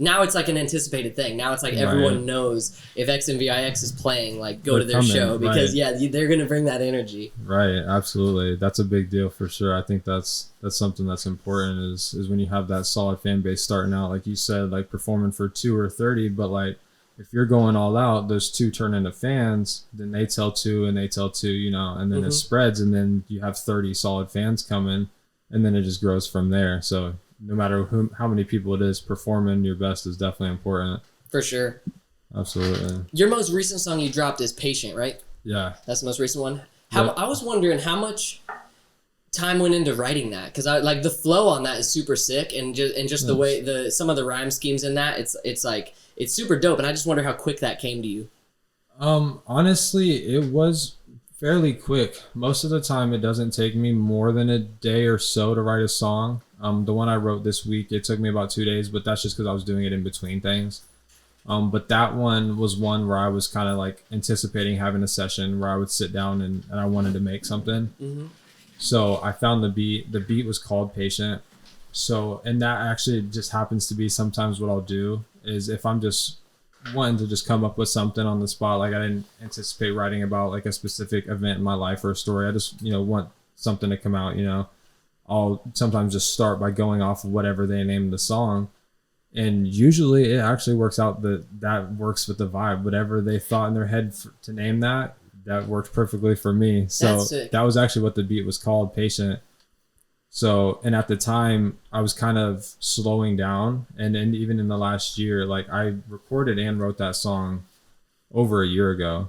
now it's like an anticipated thing. Now it's like everyone Right. knows if XNVIX is playing, like go They're to their coming, show because right. they're gonna bring that energy. Right, absolutely. That's a big deal for sure. I think that's something that's important is when you have that solid fan base starting out, like you said, like performing for 2 or 30, but like if you're going all out, those 2 turn into fans, then they tell 2 and they tell 2, you know, and then it spreads, and then you have 30 solid fans coming, and then it just grows from there. So no matter how many people it is, performing your best is definitely important. For sure. Absolutely. Your most recent song you dropped is Patient, right? Yeah. That's the most recent one. Yep. I was wondering how much time went into writing that, because I like the flow on that is super sick, and just the way some of the rhyme schemes in that, it's like it's super dope, and I just wonder how quick that came to you. Honestly, it was fairly quick. Most of the time, it doesn't take me more than a day or so to write a song. The one I wrote this week, it took me about 2 days, but that's just because I was doing it in between things. But that one was one where I was kind of like anticipating having a session where I would sit down and I wanted to make something. Mm-hmm. So I found the beat. The beat was called Patient. So, and that actually just happens to be sometimes what I'll do is if I'm just wanting to just come up with something on the spot, like I didn't anticipate writing about like a specific event in my life or a story. I just, want something to come out, I'll sometimes just start by going off of whatever they named the song. And usually it actually works out that works with the vibe. Whatever they thought in their head to name that worked perfectly for me. So that was actually what the beat was called, Patient. So, and at the time I was kind of slowing down, and even in the last year, like I recorded and wrote that song over a year ago.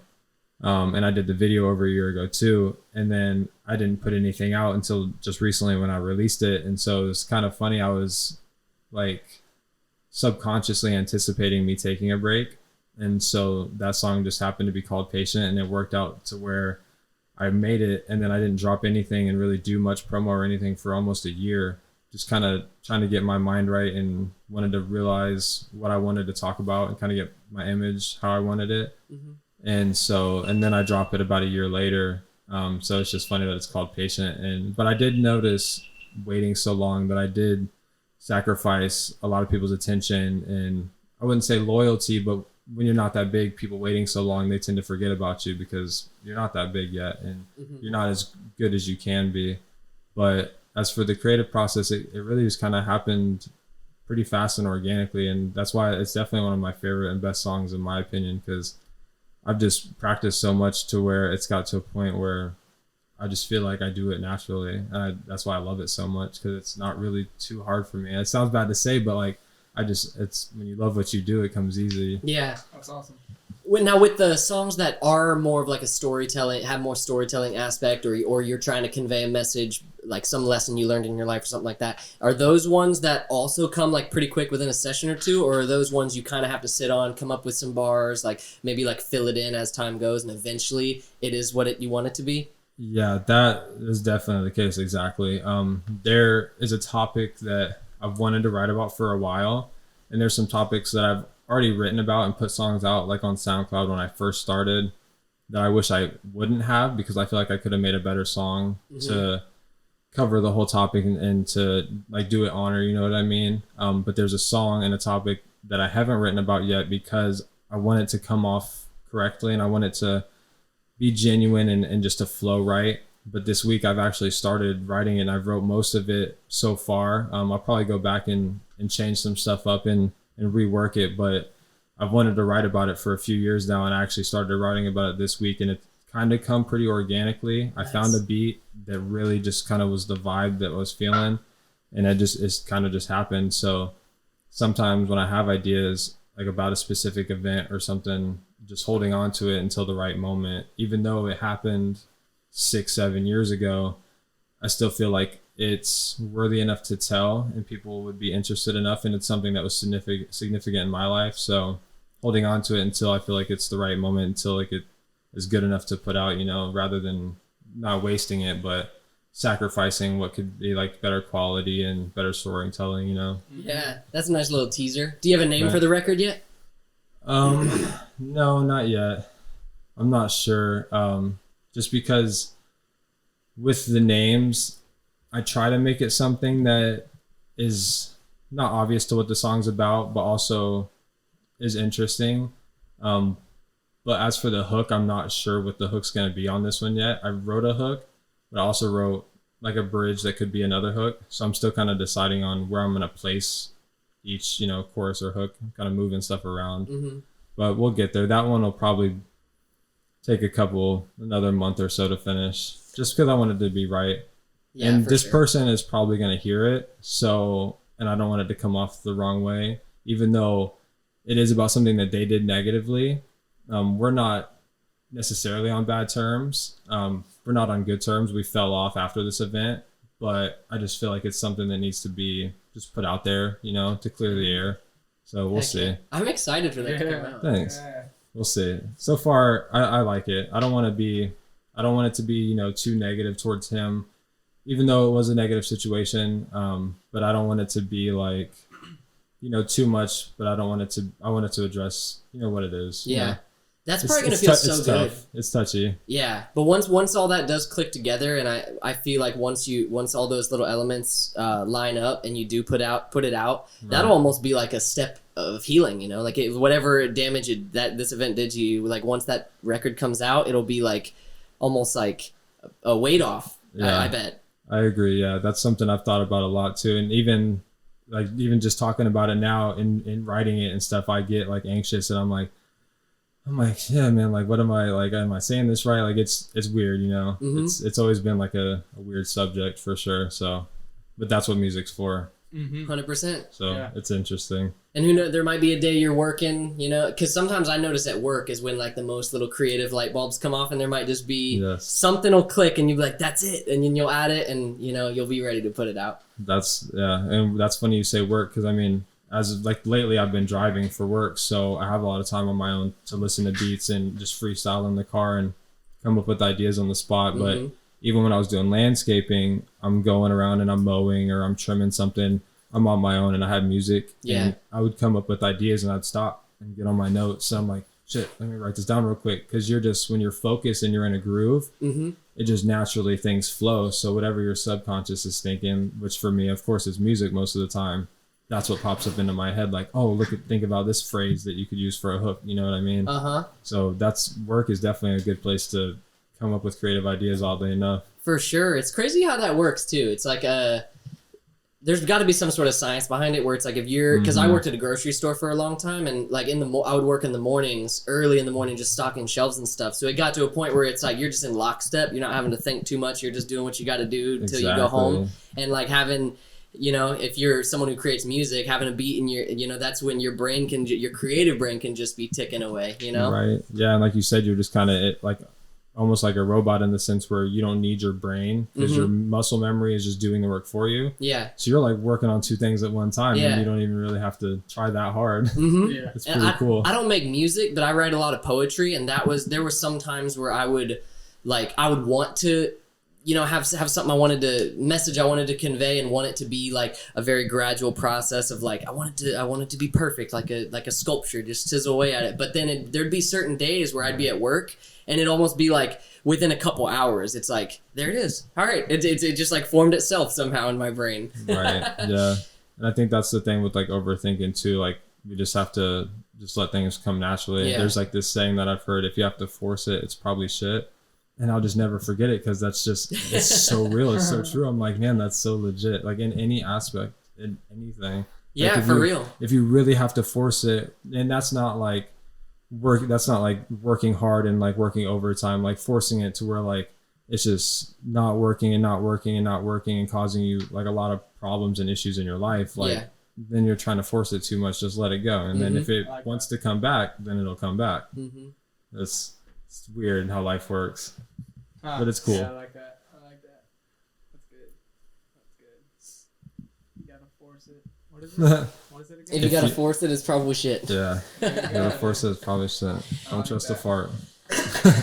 And I did the video over a year ago too. And then I didn't put anything out until just recently when I released it. And so it was kind of funny. I was like subconsciously anticipating me taking a break. And so that song just happened to be called Patient, and it worked out to where I made it, and then I didn't drop anything and really do much promo or anything for almost a year. Just kind of trying to get my mind right and wanted to realize what I wanted to talk about and kind of get my image how I wanted it. Mm-hmm. And then I drop it about a year later. So it's just funny that it's called Patient. But I did notice waiting so long that I did sacrifice a lot of people's attention, and I wouldn't say loyalty, but when you're not that big, people waiting so long, they tend to forget about you because you're not that big yet, and you're not as good as you can be. But as for the creative process, it really just kind of happened pretty fast and organically, and that's why it's definitely one of my favorite and best songs in my opinion, because I've just practiced so much to where it's got to a point where I just feel like I do it naturally, and that's why I love it so much, because it's not really too hard for me. It sounds bad to say, but like it's when you love what you do, it comes easy. Yeah, that's awesome. Now with the songs that are more of like a storytelling, have more storytelling aspect, or you're trying to convey a message, like some lesson you learned in your life or something like that, are those ones that also come like pretty quick within a session or two, or are those ones you kind of have to sit on, come up with some bars, like maybe like fill it in as time goes, and eventually it is what you want it to be? Yeah, that is definitely the case. Exactly. There is a topic that I've wanted to write about for a while, and there's some topics that I've already written about and put songs out like on SoundCloud when I first started that I wish I wouldn't have, because I feel like I could have made a better song to cover the whole topic and to like do it honor, you know what I mean? But there's a song and a topic that I haven't written about yet because I want it to come off correctly and I want it to be genuine and just to flow right. But this week I've actually started writing it and I've wrote most of it so far. I'll probably go back and change some stuff up and rework it, but I've wanted to write about it for a few years now and I actually started writing about it this week and it kind of come pretty organically. Nice. I found a beat that really just kind of was the vibe that I was feeling and it's kind of just happened. So sometimes when I have ideas like about a specific event or something, just holding on to it until the right moment, even though it happened 6-7 years ago, I still feel like it's worthy enough to tell and people would be interested enough and it's something that was significant in my life. So holding on to it until I feel like it's the right moment, until like it is good enough to put out, you know, rather than not wasting it, but sacrificing what could be like better quality and better storytelling, you know? Yeah, that's a nice little teaser. Do you have a name for the record yet? No, not yet. I'm not sure. Just because with the names, I try to make it something that is not obvious to what the song's about, but also is interesting. But as for the hook, I'm not sure what the hook's going to be on this one yet. I wrote a hook, but I also wrote like a bridge that could be another hook. So I'm still kind of deciding on where I'm going to place each, you know, chorus or hook, kind of moving stuff around. Mm-hmm. But we'll get there. That one will probably take another month or so to finish, just because I want it to be right. Yeah, and this person is probably going to hear it. So, and I don't want it to come off the wrong way, even though it is about something that they did negatively. We're not necessarily on bad terms. We're not on good terms. We fell off after this event, but I just feel like it's something that needs to be just put out there, you know, to clear the air. So we'll see. I'm excited for that to come out. Thanks. Yeah. We'll see. So far, I like it. I don't want it to be, you know, too negative towards him, even though it was a negative situation. But I don't want it to be like, you know, too much, but I want it to address, you know, what it is. Yeah. You know? That's probably going to feel so good. Tough. It's touchy. Yeah. But once all that does click together, and I feel like once all those little elements line up and you do put it out, right. That'll almost be like a step of healing, you know, like whatever damage that this event did to you, like once that record comes out, it'll be like almost like a weight off. Yeah. I bet. I agree. Yeah. That's something I've thought about a lot too. And even just talking about it now in writing it and stuff, I get like anxious and I'm like, yeah, man, like, what am I saying this right? Like, it's weird, you know, mm-hmm. It's always been like a weird subject for sure. So, but that's what music's for. 100%. So yeah. It's interesting. And who knows, there might be a day you're working, you know, because sometimes I notice at work is when like the most little creative light bulbs come off and there might just be something will click and you'll be like, that's it. And then you'll add it and, you know, you'll be ready to put it out. And that's funny you say work because I mean, as like lately I've been driving for work, so I have a lot of time on my own to listen to beats and just freestyle in the car and come up with ideas on the spot. Mm-hmm. But even when I was doing landscaping, I'm going around and I'm mowing or I'm trimming something, I'm on my own and I had music. Yeah. And I would come up with ideas and I'd stop and get on my notes. So I'm like, shit, let me write this down real quick. Because when you're focused and you're in a groove, mm-hmm. it just naturally things flow. So whatever your subconscious is thinking, which for me, of course, is music most of the time, that's what pops up into my head. Like, oh, think about this phrase that you could use for a hook. You know what I mean? Uh-huh. So work is definitely a good place to come up with creative ideas, oddly enough. For sure. It's crazy how that works too. It's like there's got to be some sort of science behind it where it's like if you're, because I worked at a grocery store for a long time and like I would work in the mornings, early in the morning, just stocking shelves and stuff. So it got to a point where it's like you're just in lockstep. You're not having to think too much. You're just doing what you got to do until you go home. And like having, you know, if you're someone who creates music, having a beat in your, you know, that's when your creative brain can just be ticking away, you know? Right. Yeah. And like you said, you're just kind of like almost like a robot in the sense where you don't need your brain because your muscle memory is just doing the work for you. Yeah. So you're like working on two things at one time and you don't even really have to try that hard. Mm-hmm. Yeah. It's pretty cool. I don't make music, but I write a lot of poetry, and there were some times where I would want to have something I wanted to convey, and want it to be like a very gradual process of like I want it to be perfect, like a sculpture, just chisel away at it. But then there'd be certain days where I'd be at work and it'd almost be like within a couple hours, it's like, there it is. All right, it just like formed itself somehow in my brain. Right. Yeah, and I think that's the thing with like overthinking too. Like you just have to just let things come naturally. Yeah. There's like this saying that I've heard: if you have to force it, it's probably shit. And I'll just never forget it because it's so real. It's so true. I'm like, man, that's so legit. Like in any aspect, in anything. Yeah, like for real. If you really have to force it, and that's not like working hard and like working overtime, like forcing it to where like it's just not working and causing you like a lot of problems and issues in your life. Like then you're trying to force it too much. Just let it go. And then if it wants to come back, then it'll come back. It's weird how life works. But it's cool. Yeah, I like that. That's good. You gotta force it. What is it? What is it again? If you gotta force it, it's probably shit. Yeah. You gotta force it, it's probably shit. Don't trust a fart.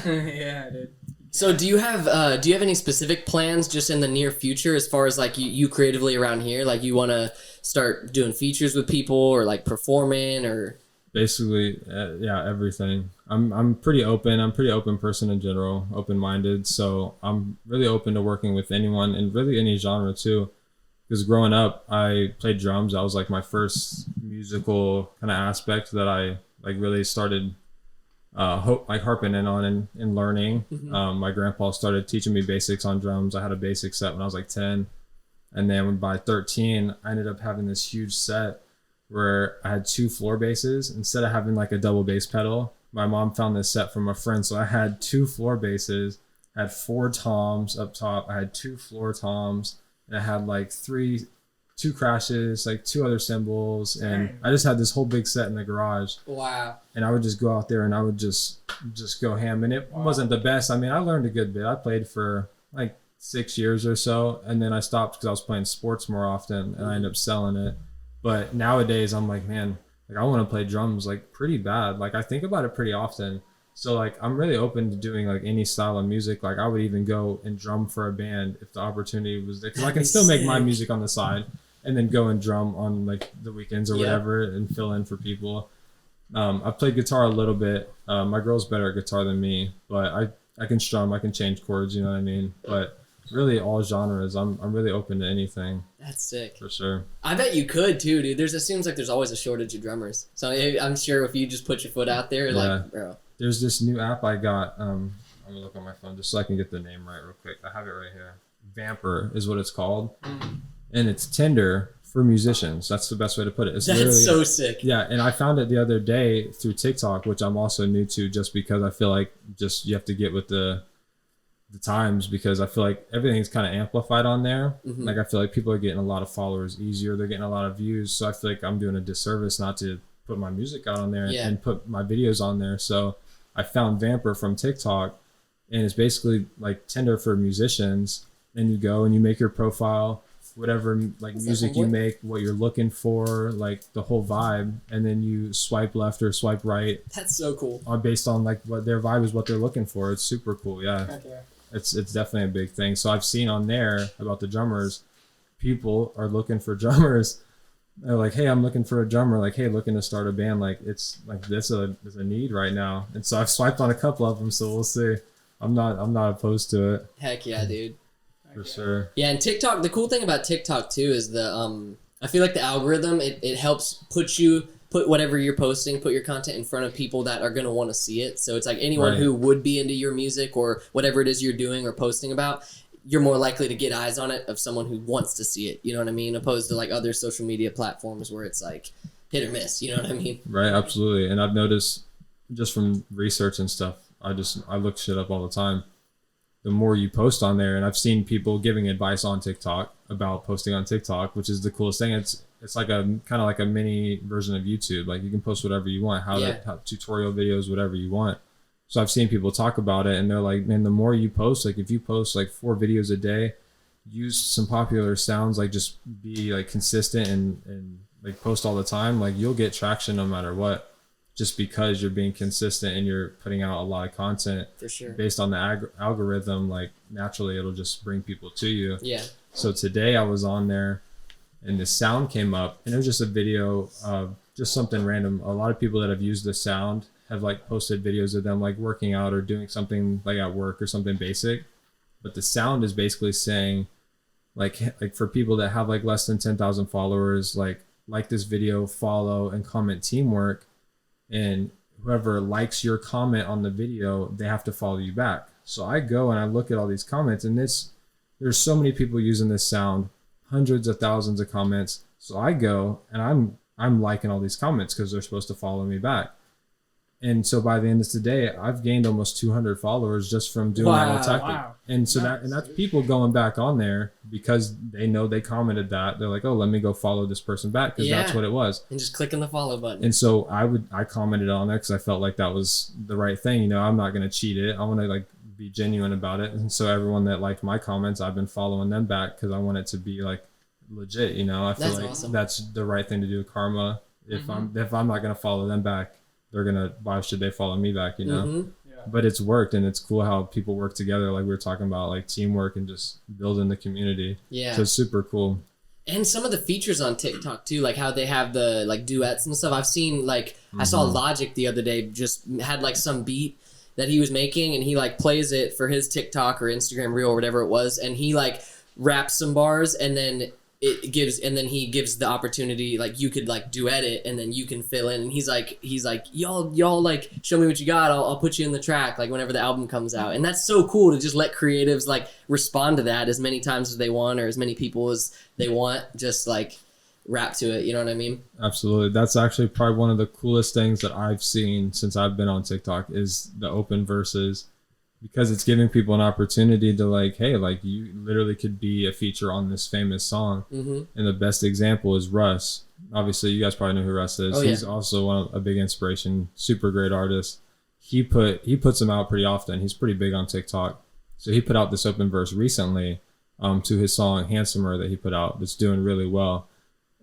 Yeah, dude. So do you have any specific plans just in the near future as far as like you creatively around here? Like you want to start doing features with people or like performing or? Basically, yeah, everything. I'm pretty open. I'm a pretty open person in general, open-minded. So I'm really open to working with anyone and really any genre too. Because growing up, I played drums. That was like my first musical kind of aspect that I like really started harping in on and learning. My grandpa started teaching me basics on drums. I had a basic set when I was like 10. And then by 13, I ended up having this huge set where I had 2 floor basses instead of having like a double bass pedal. My mom found this set from a friend, so I had 2 floor basses, had 4 toms up top. I had 2 floor toms, and I had like 2 crashes, like 2 other cymbals, and I just had this whole big set in the garage. Wow! And I would just go out there and I would just go ham, and it wasn't the best. I mean, I learned a good bit. I played for like 6 years or so, and then I stopped because I was playing sports more often, and I ended up selling it. But nowadays I'm like, man, like I want to play drums like pretty bad. Like I think about it pretty often. So like I'm really open to doing like any style of music. Like I would even go and drum for a band if the opportunity was there. Because I can still make my music on the side and then go and drum on like the weekends or whatever and fill in for people. I played guitar a little bit. My girl's better at guitar than me, but I can strum. I can change chords. You know what I mean? But really all genres. I'm really open to anything. That's sick. For sure. I bet you could too, dude. It seems like there's always a shortage of drummers. So I'm sure if you just put your foot out there, like, bro. There's this new app I got. I'm gonna look on my phone just so I can get the name right real quick. I have it right here. Vamper is what it's called. And it's Tinder for musicians. That's the best way to put it. That's so sick. Yeah, and I found it the other day through TikTok, which I'm also new to just because I feel like just you have to get with the times, because I feel like everything's kind of amplified on there. Like I feel like people are getting a lot of followers easier, they're getting a lot of views, so I feel like I'm doing a disservice not to put my music out on there and put my videos on there. So I found Vamper from TikTok, and it's basically like Tinder for musicians. And you go and you make your profile, whatever like music you make, what you're looking for, like the whole vibe, and then you swipe left or swipe right. That's so cool. Based on like what their vibe is, what they're looking for. It's super cool. Yeah. It's definitely a big thing. So I've seen on there about the drummers, people are looking for drummers. They're like, hey, I'm looking for a drummer. Like, hey, looking to start a band. Like, it's like this is a need right now. And so I've swiped on a couple of them. So we'll see. I'm not opposed to it. Heck yeah, dude. For sure. Yeah, and TikTok. The cool thing about TikTok too is I feel like the algorithm it helps put whatever you're posting, put your content in front of people that are going to want to see it. So it's like anyone who would be into your music or whatever it is you're doing or posting about, you're more likely to get eyes on it of someone who wants to see it. You know what I mean? Opposed to like other social media platforms where it's like hit or miss. You know what I mean? Right. Absolutely. And I've noticed just from research and stuff, I look shit up all the time. The more you post on there, and I've seen people giving advice on TikTok about posting on TikTok, which is the coolest thing. It's like a kind of like a mini version of YouTube. Like you can post whatever you want, how tutorial videos, whatever you want. So I've seen people talk about it, and they're like, man, the more you post, like if you post like 4 videos a day, use some popular sounds, like just be like consistent and like post all the time, like you'll get traction no matter what. just because you're being consistent and you're putting out a lot of content. For sure. Based on the algorithm, like naturally it'll just bring people to you. Yeah. So today I was on there and the sound came up and it was just a video of just something random. A lot of people that have used the sound have like posted videos of them like working out or doing something like at work or something basic. But the sound is basically saying like for people that have like less than 10,000 followers, like this video, follow and comment teamwork. And whoever likes your comment on the video, they have to follow you back. So I go and I look at all these comments and there's so many people using this sound, hundreds of thousands of comments. So I go and I'm liking all these comments because they're supposed to follow me back. And so by the end of today, I've gained almost 200 followers just from doing that tactic. Wow. And so that's people going back on there because they know they commented that. They're like, oh, let me go follow this person back because that's what it was. And just clicking the follow button. And so I commented on there because I felt like that was the right thing. You know, I'm not going to cheat it. I want to like be genuine about it. And so everyone that liked my comments, I've been following them back because I want it to be like legit. You know, I feel like that's the right thing to do. Karma. If I'm not going to follow them back, why should they follow me back, you know? But it's worked, and it's cool how people work together, like we were talking about, like teamwork and just building the community. Yeah. So it's super cool. And some of the features on TikTok too, like how they have the like duets and stuff. I've seen like I saw Logic the other day just had like some beat that he was making, and he like plays it for his TikTok or Instagram reel or whatever it was, and he like raps some bars, and then he gives the opportunity, like you could like duet it and then you can fill in, and he's like y'all like show me what you got, I'll put you in the track like whenever the album comes out. And that's so cool to just let creatives like respond to that as many times as they want or as many people as they want, just like rap to it, you know what I mean? Absolutely. That's actually probably one of the coolest things that I've seen since I've been on TikTok is the open verses, because it's giving people an opportunity to like, hey, like you literally could be a feature on this famous song. And the best example is Russ. Obviously, you guys probably know who Russ is. He's also a big inspiration, super great artist. He puts them out pretty often. He's pretty big on TikTok. So he put out this open verse recently to his song Handsomer that he put out that's doing really well.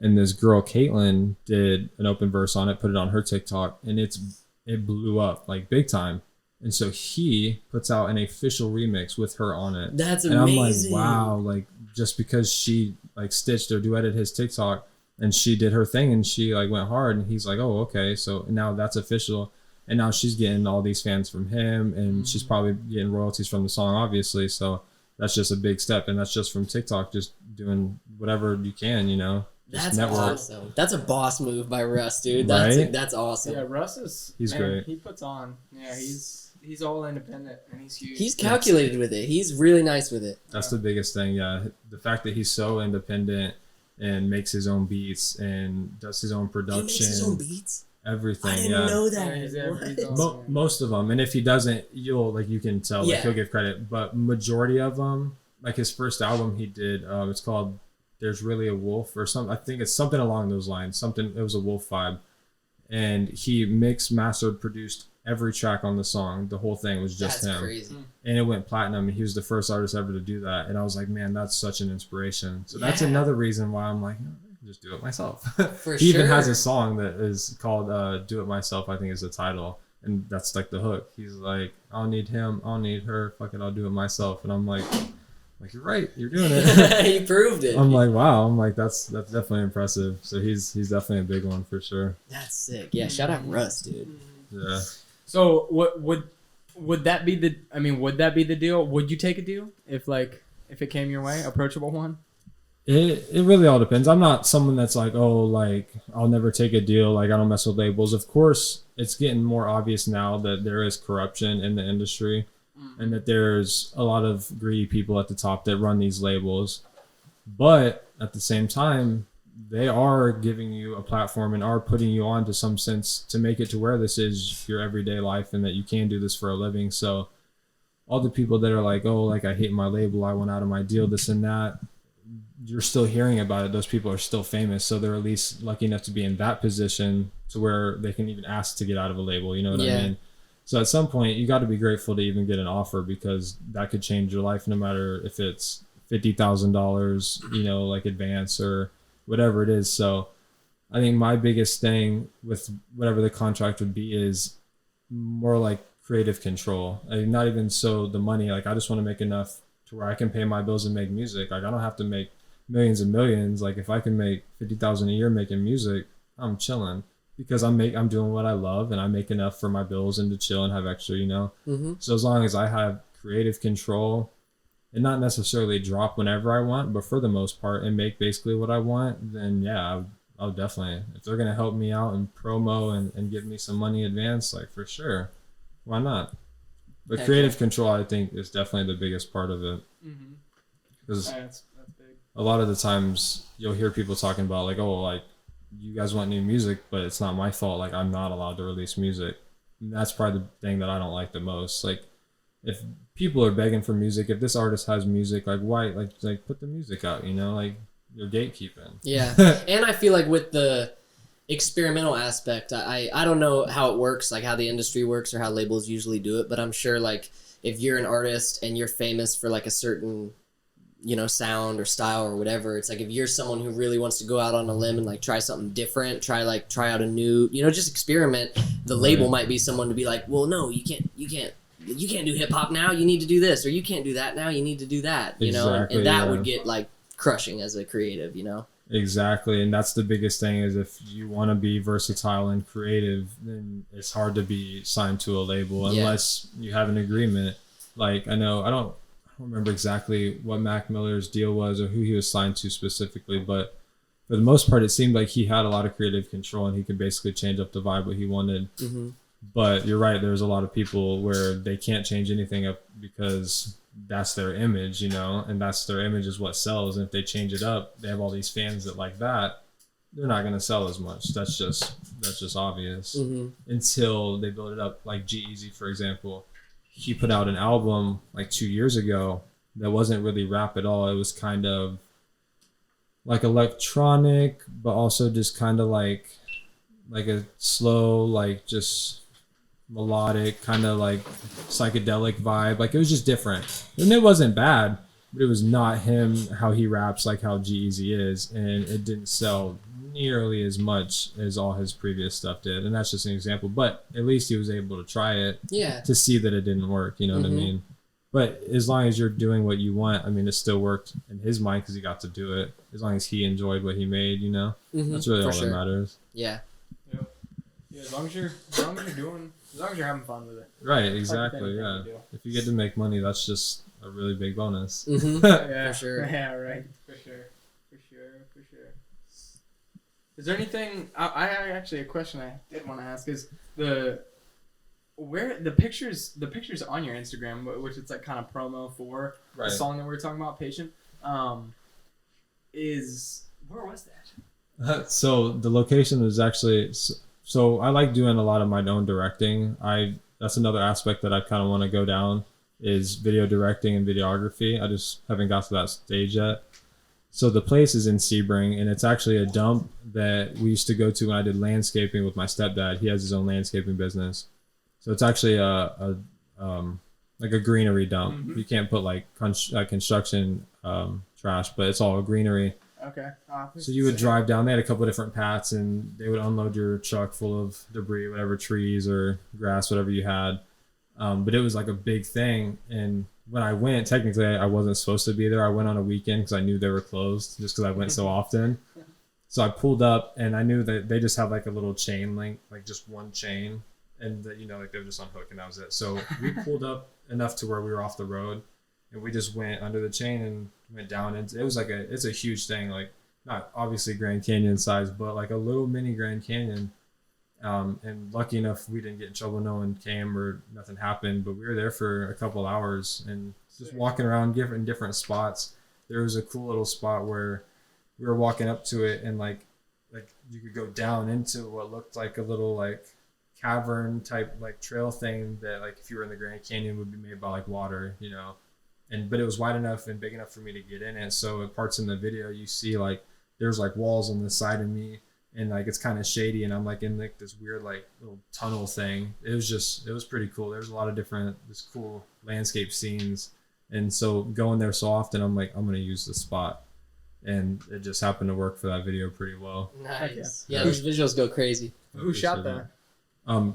And this girl, Caitlin, did an open verse on it, put it on her TikTok, and it blew up like big time. And so he puts out an official remix with her on it. That's And I'm amazing. like, wow, like just because she like stitched or duetted his TikTok and she did her thing and she like went hard, and he's like, oh, okay. So now that's official. And now she's getting all these fans from him, and she's probably getting royalties from the song, obviously. So that's just a big step. And that's just from TikTok, just doing whatever you can, you know. That's awesome. That's a boss move by Russ, dude. That's awesome. Yeah, Russ he's great. He puts on. Yeah, he's all independent and he's huge. He's calculated with it. He's really nice with it. That's the biggest thing. Yeah, the fact that he's so independent and makes his own beats and does his own production. He makes his own beats. Everything. I didn't know that. Most of them, and if he doesn't, you can tell. Like he'll give credit, but majority of them, like his first album he did, it's called "There's Really a Wolf" or something. I think it's something along those lines. It was a wolf vibe, and he mixed, mastered, produced every track on the song. The whole thing was just him. Crazy. And it went platinum. He was the first artist ever to do that. And I was like, man, that's such an inspiration. So that's another reason why I'm like, I can just do it myself. He even has a song that is called Do It Myself, I think is the title. And that's like the hook. He's like, I don't need him, I don't need her, fuck it, I'll do it myself. And I'm like, you're right, you're doing it. He proved it. I'm like, wow. I'm like, that's definitely impressive. So he's definitely a big one for sure. That's sick. Yeah, shout out Russ, dude. Yeah. So what would that be the deal? Would you take a deal if it came your way, approachable one? It really all depends. I'm not someone that's like, oh, like I'll never take a deal. Like I don't mess with labels. Of course, it's getting more obvious now that there is corruption in the industry, and that there's a lot of greedy people at the top that run these labels. But at the same time, they are giving you a platform and are putting you on to some sense to make it to where this is your everyday life and that you can do this for a living. So all the people that are like, oh, like I hate my label, I want out of my deal, this and that, you're still hearing about it. Those people are still famous. So they're at least lucky enough to be in that position to where they can even ask to get out of a label. You know what I mean? So at some point you got to be grateful to even get an offer, because that could change your life, no matter if it's $50,000, like advance or whatever it is. So I think my biggest thing with whatever the contract would be is more like creative control. Like not even so the money. Like I just want to make enough to where I can pay my bills and make music. Like I don't have to make millions and millions. Like if I can make 50,000 a year making music, I'm chilling because I'm doing what I love and I make enough for my bills and to chill and have extra, you know. So as long as I have creative control and not necessarily drop whenever I want, but for the most part and make basically what I want, then yeah, I'll definitely, if they're gonna help me out and promo and give me some money advance, like for sure, why not? But creative control, I think, is definitely the biggest part of it. Because that's big. A lot of the times you'll hear people talking about like, oh, like you guys want new music, but it's not my fault. Like I'm not allowed to release music. And that's probably the thing that I don't like the most. Like if people are begging for music, if this artist has music, like why, like put the music out, you know, like you're gatekeeping. Yeah, and I feel like with the experimental aspect, I don't know how it works, like how the industry works or how labels usually do it, but I'm sure like if you're an artist and you're famous for like a certain, you know, sound or style or whatever, it's like if you're someone who really wants to go out on a limb and like try something different, try out a new, you know, just experiment, the label might be someone to be like, well, no, you can't do hip hop now, you need to do this, or you can't do that now, you need to do that, you know, and that would get like crushing as a creative, you know. Exactly, and that's the biggest thing is if you want to be versatile and creative, then it's hard to be signed to a label unless you have an agreement. Like I don't remember exactly what Mac Miller's deal was or who he was signed to specifically, but for the most part, it seemed like he had a lot of creative control and he could basically change up the vibe what he wanted. But you're right, there's a lot of people where they can't change anything up because that's their image, you know, and that's their image is what sells. And if they change it up, they have all these fans that like that, they're not going to sell as much. That's just obvious until they build it up. Like G-Eazy, for example, he put out an album like 2 years ago that wasn't really rap at all. It was kind of like electronic, but also just kind of like a slow, like just melodic, kind of like psychedelic vibe. Like it was just different, and it wasn't bad, but it was not him how he raps, like how G-Eazy is, and it didn't sell nearly as much as all his previous stuff did. And that's just an example, but at least he was able to try it to see that it didn't work, you know what I mean? But as long as you're doing what you want, I mean, it still worked in his mind because he got to do it. As long as he enjoyed what he made, you know, that's really all that matters. Yeah, as long as you're doing, as long as you're having fun with it. Right, exactly, yeah. If you get to make money, that's just a really big bonus. Yeah, for sure. Yeah, right. For sure. Is there anything, I actually, a question I did want to ask is where the pictures on your Instagram, which it's like kind of promo for the song that we were talking about, Patient, where was that? So the location is actually, so I like doing a lot of my own directing. That's another aspect that I kind of want to go down is video directing and videography. I just haven't got to that stage yet. So the place is in Sebring, and it's actually a dump that we used to go to when I did landscaping with my stepdad. He has his own landscaping business. So it's actually a greenery dump. You can't put like construction trash, but it's all greenery. Okay. So you would drive down. They had a couple of different paths, and they would unload your truck full of debris, whatever, trees or grass, whatever you had. But it was like a big thing. And when I went, technically I wasn't supposed to be there. I went on a weekend because I knew they were closed just because I went so often. So I pulled up, and I knew that they just have like a little chain link, like just one chain. And, you know, like they were just unhooked, and that was it. So we pulled up enough to where we were off the road. And we just went under the chain and went down. And it was like it's a huge thing, like not obviously Grand Canyon size, but like a little mini Grand Canyon. And lucky enough, we didn't get in trouble. No one came or nothing happened, but we were there for a couple hours and just walking around in different spots. There was a cool little spot where we were walking up to it, and like you could go down into what looked like a little like cavern type like trail thing that like if you were in the Grand Canyon would be made by like water, you know. But it was wide enough and big enough for me to get in it. So at parts in the video, you see like there's like walls on the side of me, and like it's kind of shady, and I'm like in like this weird like little tunnel thing. It was pretty cool. There's a lot of this cool landscape scenes, and so going there so often, I'm like, I'm gonna use this spot. and it just happened to work for that video pretty well. Nice. Yeah, those visuals go crazy. Who shot that?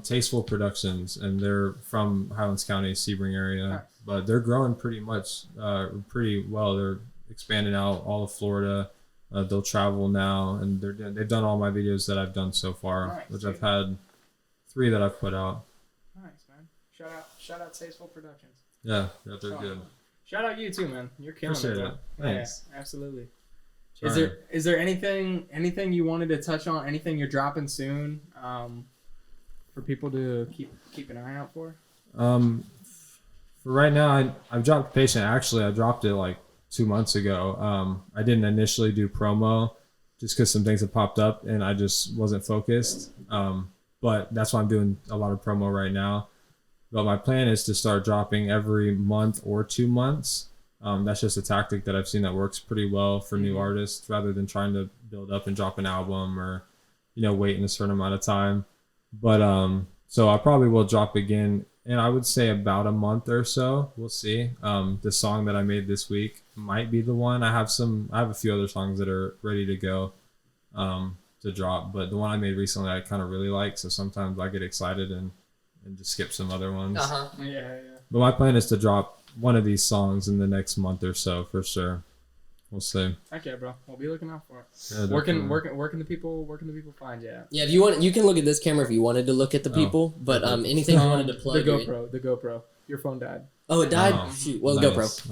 Tasteful Productions, and they're from Highlands County, Sebring area, Nice. but they're growing pretty well. They're expanding out all of Florida. They'll travel now, and they've done all my videos that I've done so far, Nice, which dude. I've had 3 that I've put out. Nice, man. Shout out Tasteful Productions. Yeah, they're good. Shout out you too, man. You're killing Appreciate it. it. Bro. Thanks. Yeah, absolutely. Trying. Is there anything you wanted to touch on? Anything you're dropping soon? For people to keep an eye out for? For right now, I've dropped Patient. Actually, I dropped it like 2 months ago. I didn't initially do promo just because some things had popped up and I just wasn't focused. But that's why I'm doing a lot of promo right now. But my plan is to start dropping every month or 2 months. That's just a tactic that I've seen that works pretty well for new artists rather than trying to build up and drop an album or, wait in a certain amount of time. But so I probably will drop again, and I would say about a month or so. We'll see. The song that I made this week might be the one. I have a few other songs that are ready to go to drop, but the one I made recently I kind of really like. So sometimes I get excited and just skip some other ones. Yeah. But my plan is to drop one of these songs in the next month or so for sure. We'll see. Okay, bro. We'll be looking out for it. Yeah, Where can the people find you at? Yeah, if you want, you can look at this camera if you wanted to look at the people. But anything you wanted to plug. The GoPro. Your phone died. Oh, it died. Oh, Shoot. Well, nice. GoPro.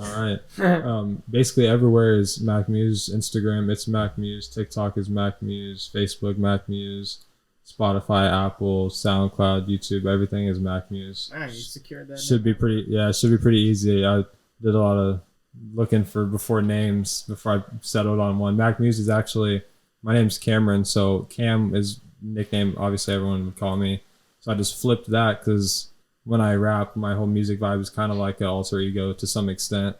All right. Basically everywhere is Mac Muse. Instagram, it's Mac Muse. TikTok is Mac Muse. Facebook, Mac Muse. Spotify, Apple, SoundCloud, YouTube. Everything is Mac Muse. Man, you secured that. Should be pretty easy. I did a lot of looking before names before I settled on one. Mac Muse is actually, my name's Cameron, so Cam is nickname obviously everyone would call me. So I just flipped that because when I rap, my whole music vibe is kind of like an alter ego to some extent.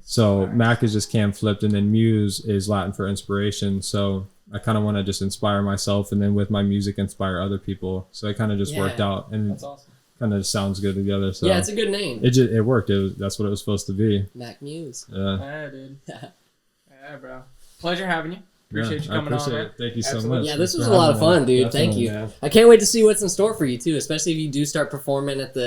So Mac is just Cam flipped, and then Muse is Latin for inspiration. So I kind of want to just inspire myself, and then with my music inspire other people. So it kind of just worked out, and That's awesome. kind of sounds good together. So Yeah, it's a good name. it worked. That's what it was supposed to be. Mac Muse. Yeah. Yeah, dude. Yeah, bro. Pleasure having you. Appreciate you I coming appreciate on, man. it. Thank you so Absolutely. much. Yeah, this Thanks was for a lot of having fun, me. dude. Thank Definitely, you. man. I can't wait to see what's in store for you too, especially if you do start performing at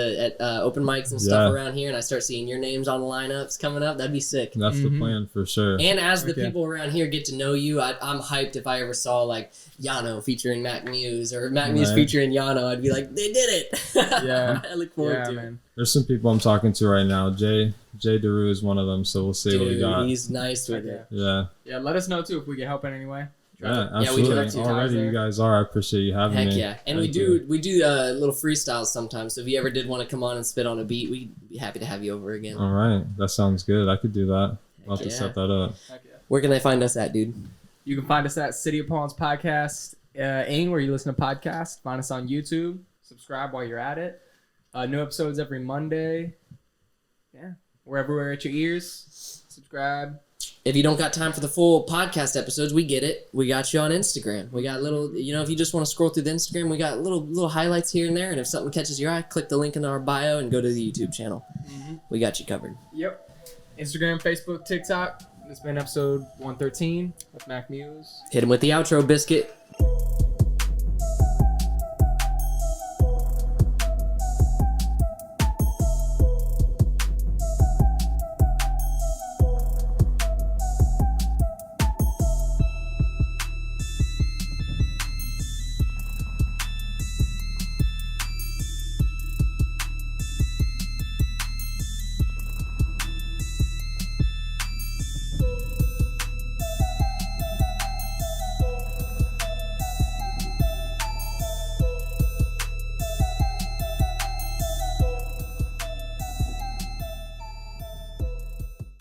open mics and stuff Yeah. around here, and I start seeing your names on the lineups coming up. That'd be sick. That's the plan for sure. And as the Okay. people around here get to know you, I'm hyped if I ever saw like Yano featuring Mac Muse or Mac Muse Right. featuring Yano. I'd be like, they did it. Yeah. I look forward to it. man. There's some people I'm talking to right now. Jay DeRue is one of them, so we'll see what we Dude, got. he's nice with it. Yeah. Yeah, let us know too if we can help in any way. Yeah, we absolutely. direct you Already guys you guys are. I appreciate you having Heck me. yeah. And Thank we do little freestyles sometimes. So if you ever did want to come on and spit on a beat, we'd be happy to have you over again. All right. That sounds good. I could do that. I'll have to yeah. set that up. Heck yeah. Where can they find us at, dude? You can find us at City of Palms Podcast, where you listen to podcasts. Find us on YouTube. Subscribe while you're at it. New episodes every Monday. Yeah. We're everywhere at your ears. Subscribe. If you don't got time for the full podcast episodes, we get it. We got you on Instagram. We got little, if you just want to scroll through the Instagram, we got little highlights here and there. And if something catches your eye, click the link in our bio and go to the YouTube channel. We got you covered. Yep. Instagram, Facebook, TikTok. This has been episode 113 with Mac Muse. Hit him with the outro, Biscuit.